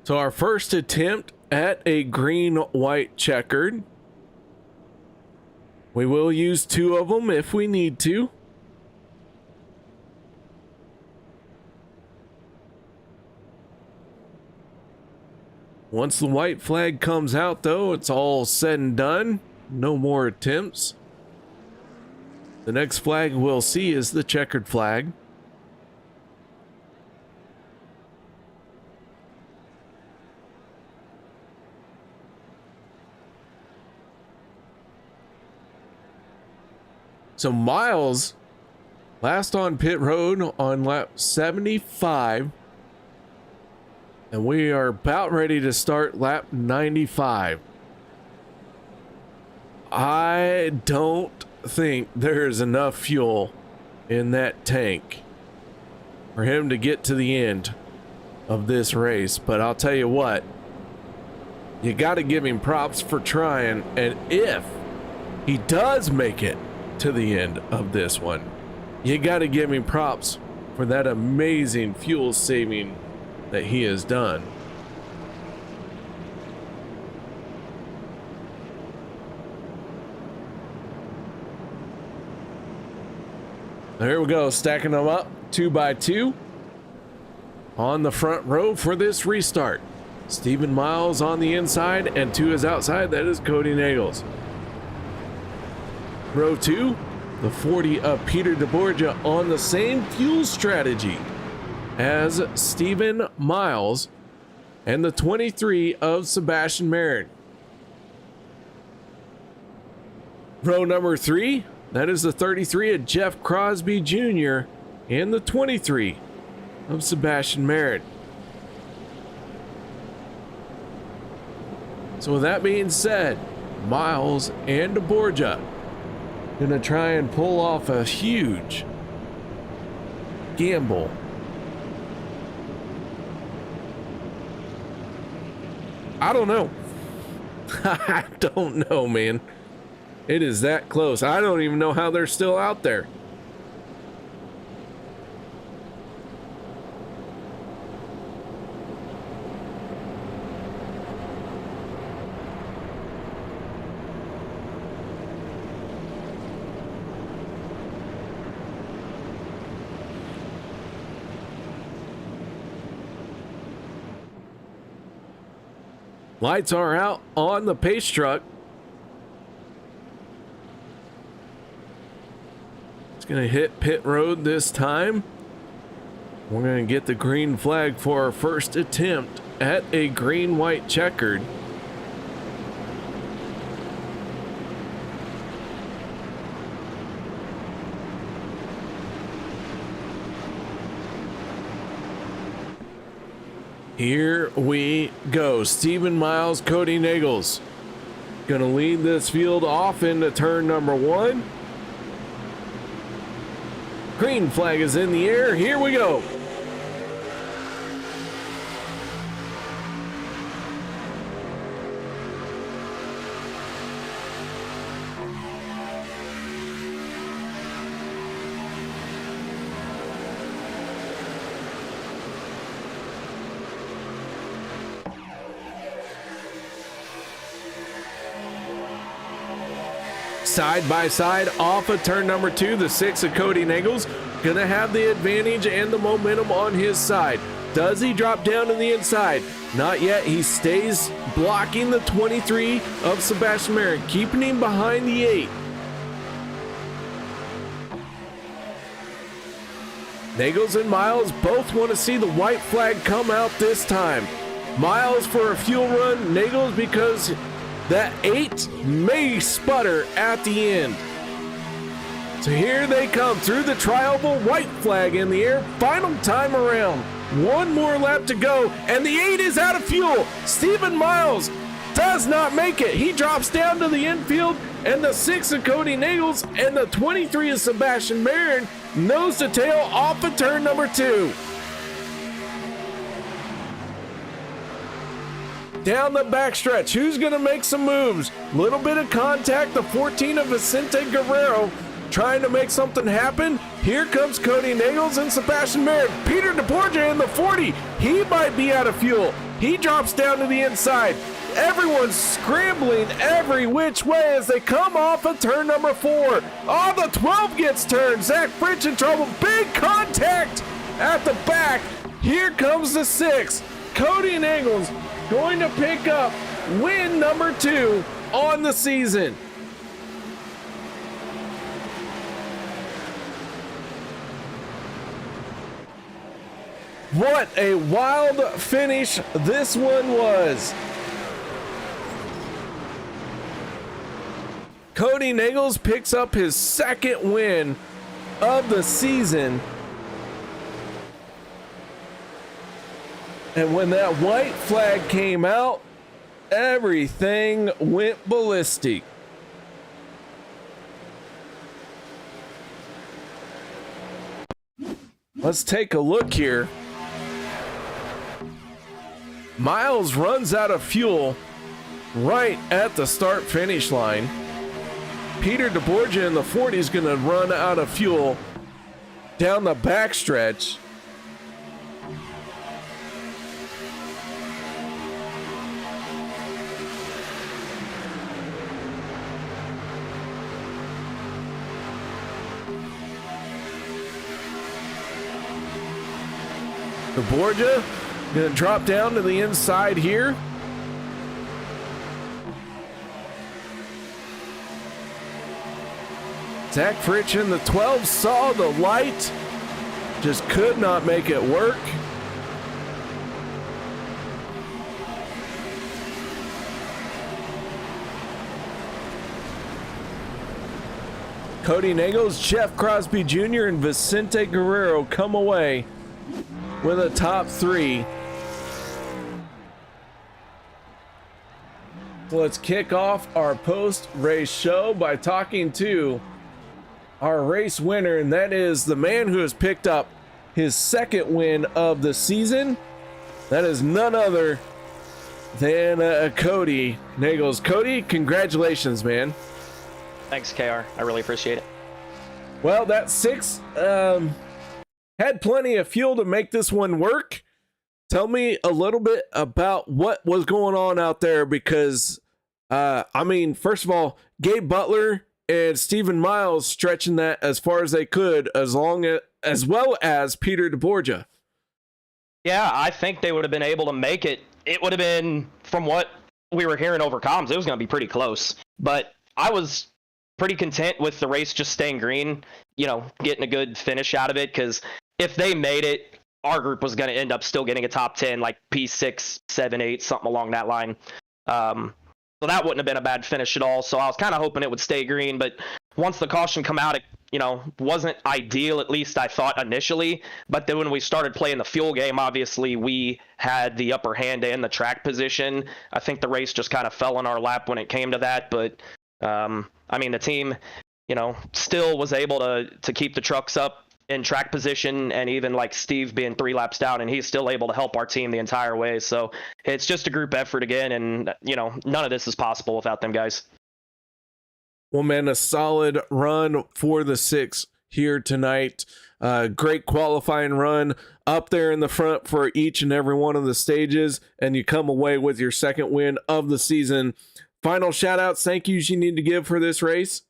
So our first attempt at a green-white checkered. We will use 2 of them if we need to. Once the white flag comes out, though, it's all said and done. No more attempts. The next flag we'll see is the checkered flag. So Miles, last on pit road on lap 75. And we are about ready to start lap 95. I don't think there's enough fuel in that tank for him to get to the end of this race. But I'll tell you what, you got to give him props for trying. And if he does make it to the end of this one, you got to give him props for that amazing fuel saving that he has done. There we go, stacking them up 2 by 2 on the front row for this restart. Stephen Miles on the inside and to his outside, that is Cody Nagels. Row 2, the 40 of Peter DeBorgia on the same fuel strategy as Stephen Miles, and the 23 of Sebastian Merritt. Row number 3, that is the 33 of Jeff Crosby Jr. and the 23 of Sebastian Merritt. So with that being said, Miles and DeBorgia gonna try and pull off a huge gamble. I don't know. I don't know, man. It is that close. I don't even know how they're still out there. Lights are out on the pace truck. It's going to hit pit road this time. We're going to get the green flag for our first attempt at a green-white checkered. Here we go. Stephen Miles, Cody Nagels gonna lead this field off into turn number 1. Green flag is in the air. Here we go. Side by side off of turn number 2, the 6 of Cody Nagels gonna have the advantage and the momentum on his side. Does he drop down to the inside? Not yet. He stays blocking the 23 of Sebastian Merritt, keeping him behind the 8. Nagels and Miles both want to see the white flag come out this time. Miles for a fuel run, Nagels because that 8 may sputter at the end. So here they come through the tri-oval, white flag in the air, final time around. One more lap to go, and the 8 is out of fuel. Stephen Miles does not make it. He drops down to the infield, and the 6 of Cody Nagels and the 23 of Sebastian Merritt nose to tail off of turn number 2. Down the backstretch, who's going to make some moves? Little bit of contact, the 14 of Vicente Guerrero trying to make something happen. Here comes Cody Nagels and Sebastian Merritt. Peter DeBorgia in the 40. He might be out of fuel. He drops down to the inside. Everyone's scrambling every which way as they come off of turn number 4. Oh, the 12 gets turned. Zach Fritsch in trouble. Big contact at the back. Here comes the 6. Cody Nagels going to pick up win number 2 on the season. What a wild finish this one was. Cody Nagels picks up his second win of the season. And when that white flag came out, everything went ballistic. Let's take a look here. Miles runs out of fuel right at the start finish line. Peter DeBorgia in the 40 is going to run out of fuel down the backstretch. DeBorgia going to drop down to the inside here. Zach Fritsch in the 12 saw the light, just could not make it work. Cody Nagels, Jeff Crosby Jr., and Vicente Guerrero come away with a top 3. So let's kick off our post-race show by talking to our race winner, and that is the man who has picked up his second win of the season. That is none other than Cody Nagels. Cody, congratulations, man. Thanks, KR. I really appreciate it. Well, that 6 had plenty of fuel to make this one work. Tell me a little bit about what was going on out there, because I mean, first of all, Gabe Butler and Stephen Miles stretching that as far as they could, as well as Peter DeBorgia. Yeah, I think they would have been able to make it. It would have been, from what we were hearing over comms, it was going to be pretty close. But I was pretty content with the race just staying green, you know, getting a good finish out of it, because if they made it, our group was going to end up still getting a top 10, like P6, 7, 8, something along that line. So that wouldn't have been a bad finish at all. So I was kind of hoping it would stay green, but once the caution come out, it, you know, wasn't ideal, at least I thought initially. But then when we started playing the fuel game, obviously we had the upper hand and the track position. I think the race just kind of fell in our lap when it came to that. But I mean, the team, you know, still was able to keep the trucks up in track position, and even like Steve being 3 laps down, and he's still able to help our team the entire way. So it's just a group effort again, and you know, none of this is possible without them guys. Well, man, a solid run for the 6 here tonight. Great qualifying run up there in the front for each and every one of the stages, and you come away with your second win of the season. Final shout outs, thank yous you need to give for this race.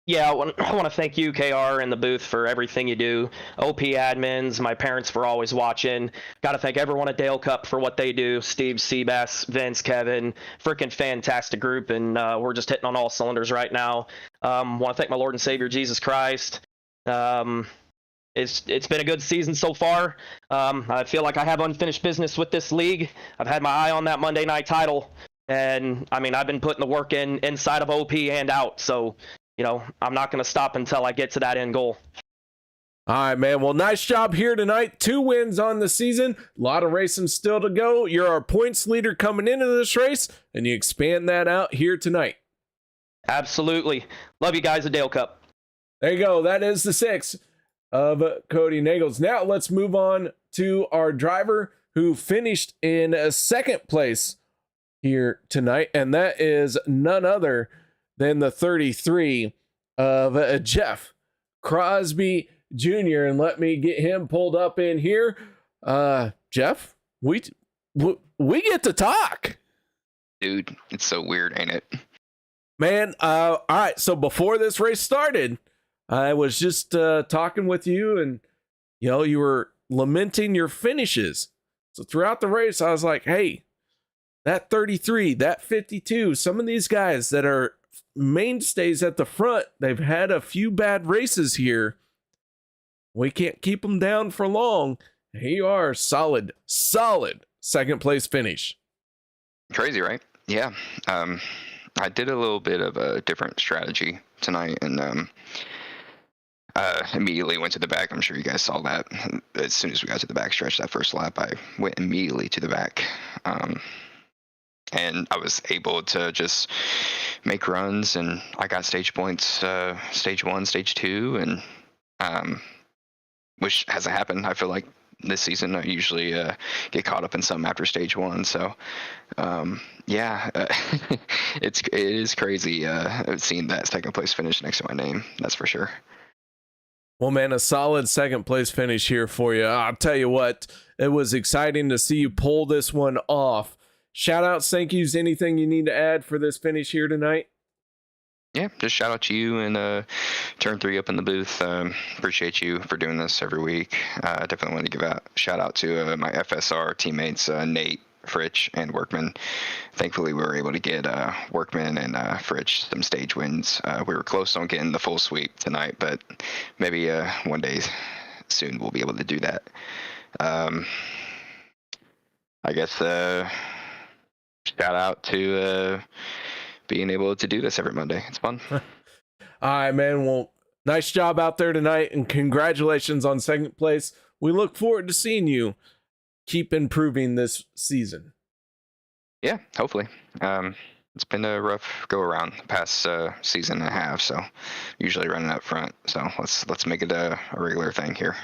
Yeah, I want to thank you, KR, in the booth for everything you do. OP admins, my parents for always watching. Got to thank everyone at Dale Cup for what they do. Steve, Seabass, Vince, Kevin, freaking fantastic group, and we're just hitting on all cylinders right now. Want to thank my Lord and Savior, Jesus Christ. It's been a good season so far. I feel like I have unfinished business with this league. I've had my eye on that Monday night title, and I mean, I've been putting the work in inside of OP and out, so you know, I'm not going to stop until I get to that end goal. All right, man. Well, nice job here tonight. 2 wins on the season. A lot of racing still to go. You're our points leader coming into this race, and you expand that out here tonight. Absolutely. Love you guys at Dale Cup. There you go. That is the 6 of Cody Nagels. Now let's move on to our driver who finished in second place here tonight, and that is none other than the 33 of Jeff Crosby Jr. And let me get him pulled up in here. Jeff, we get to talk. Dude, it's so weird, ain't it? Man, all right. So before this race started, I was just talking with you, and you know, you were lamenting your finishes. So throughout the race, I was like, hey, that 33, that 52, some of these guys that are mainstays at the front, they've had a few bad races here. We can't keep them down for long. Here you are, solid second place finish. Crazy, right? Yeah. I did a little bit of a different strategy tonight, and immediately went to the back. I'm sure you guys saw that. As soon as we got to the back stretch, that first lap, I went immediately to the back. And I was able to just make runs, and I got stage points, stage 1, stage 2, and which hasn't happened. I feel like this season I usually get caught up in something after stage 1. So yeah, it is crazy seeing that second place finish next to my name. That's for sure. Well, man, a solid second place finish here for you. I'll tell you what, it was exciting to see you pull this one off. Shout outs, thank yous, anything you need to add for this finish here tonight? Yeah, just shout out to you and Turn 3 up in the booth. Appreciate you for doing this every week. I definitely want to give a shout out to my FSR teammates, Nate, Fritch, and Workman. Thankfully, we were able to get Workman and Fritch some stage wins. We were close on getting the full sweep tonight, but maybe one day soon we'll be able to do that. I guess shout out to being able to do this every Monday. It's fun. All right, man. Well, nice job out there tonight, and congratulations on second place. We look forward to seeing you keep improving this season. Yeah, hopefully. It's been a rough go around the past season and a half, so usually running up front. So let's make it a regular thing here.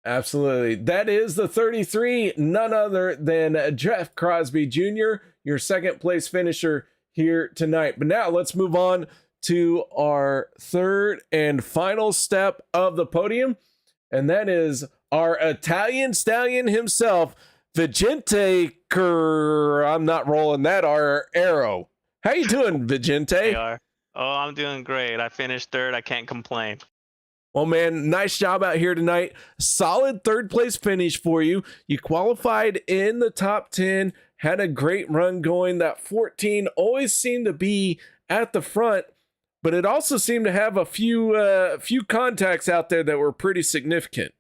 Absolutely. That is the 33, none other than Jeff Crosby Jr., your second place finisher here tonight. But now let's move on to our third and final step of the podium, and that is our Italian stallion himself, Vigente I'm not rolling that R arrow. How you doing, Vigente? Oh, I'm doing great. I finished third. I can't complain. Well, man, nice job out here tonight. Solid third place finish for you. You qualified in the top 10, had a great run going. That 14 always seemed to be at the front, but it also seemed to have a few contacts out there that were pretty significant.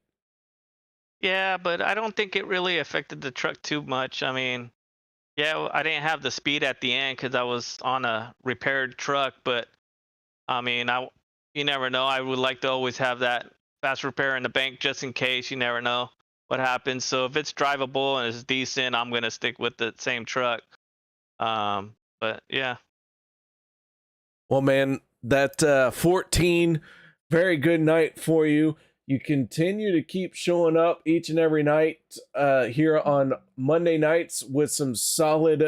Yeah, but I don't think it really affected the truck too much. I mean, yeah, I didn't have the speed at the end because I was on a repaired truck, but I mean, you never know. I would like to always have that fast repair in the bank just in case. You never know what happens. So if it's drivable and it's decent, I'm going to stick with the same truck. But yeah. Well, man, that 14, very good night for you. You continue to keep showing up each and every night here on Monday nights with some solid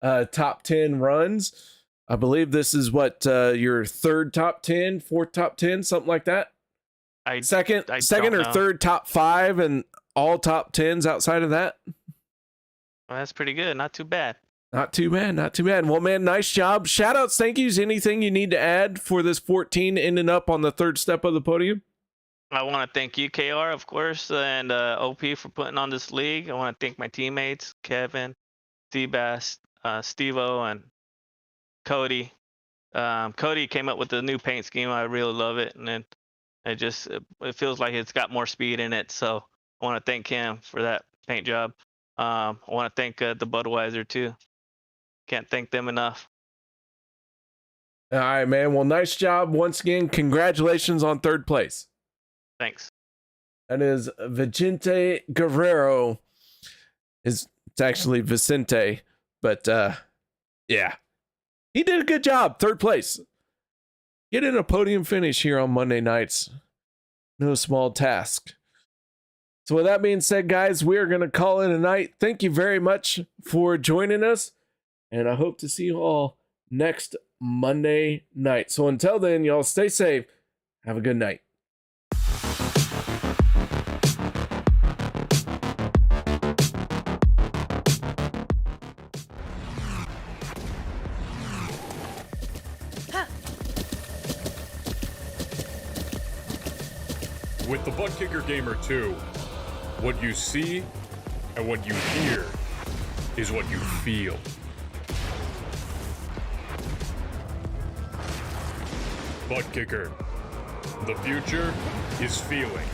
top 10 runs. I believe this is what your third top 10, fourth top 10, something like that. Second or third top 5 and all top 10s outside of that. Well, that's pretty good. Not too bad. Not too bad. Well, man, nice job. Shout outs, thank yous. Anything you need to add for this 14 ending up on the third step of the podium? I want to thank you, KR, of course, and OP for putting on this league. I want to thank my teammates, Kevin, Seabass, Steve-O, and Cody. Cody came up with the new paint scheme. I really love it, and then it feels like it's got more speed in it. So I want to thank him for that paint job. I want to thank the Budweiser too. Can't thank them enough. All right, man. Well, nice job once again. Congratulations on third place. Thanks. That is Vicente Guerrero. It's actually Vicente, but yeah, he did a good job. Third place. Getting a podium finish here on Monday nights. No small task. So with that being said, guys, we are going to call it a night. Thank you very much for joining us, and I hope to see you all next Monday night. So until then, y'all stay safe. Have a good night. With the Butt Kicker Gamer 2, what you see and what you hear is what you feel. Butt Kicker. The future is feeling.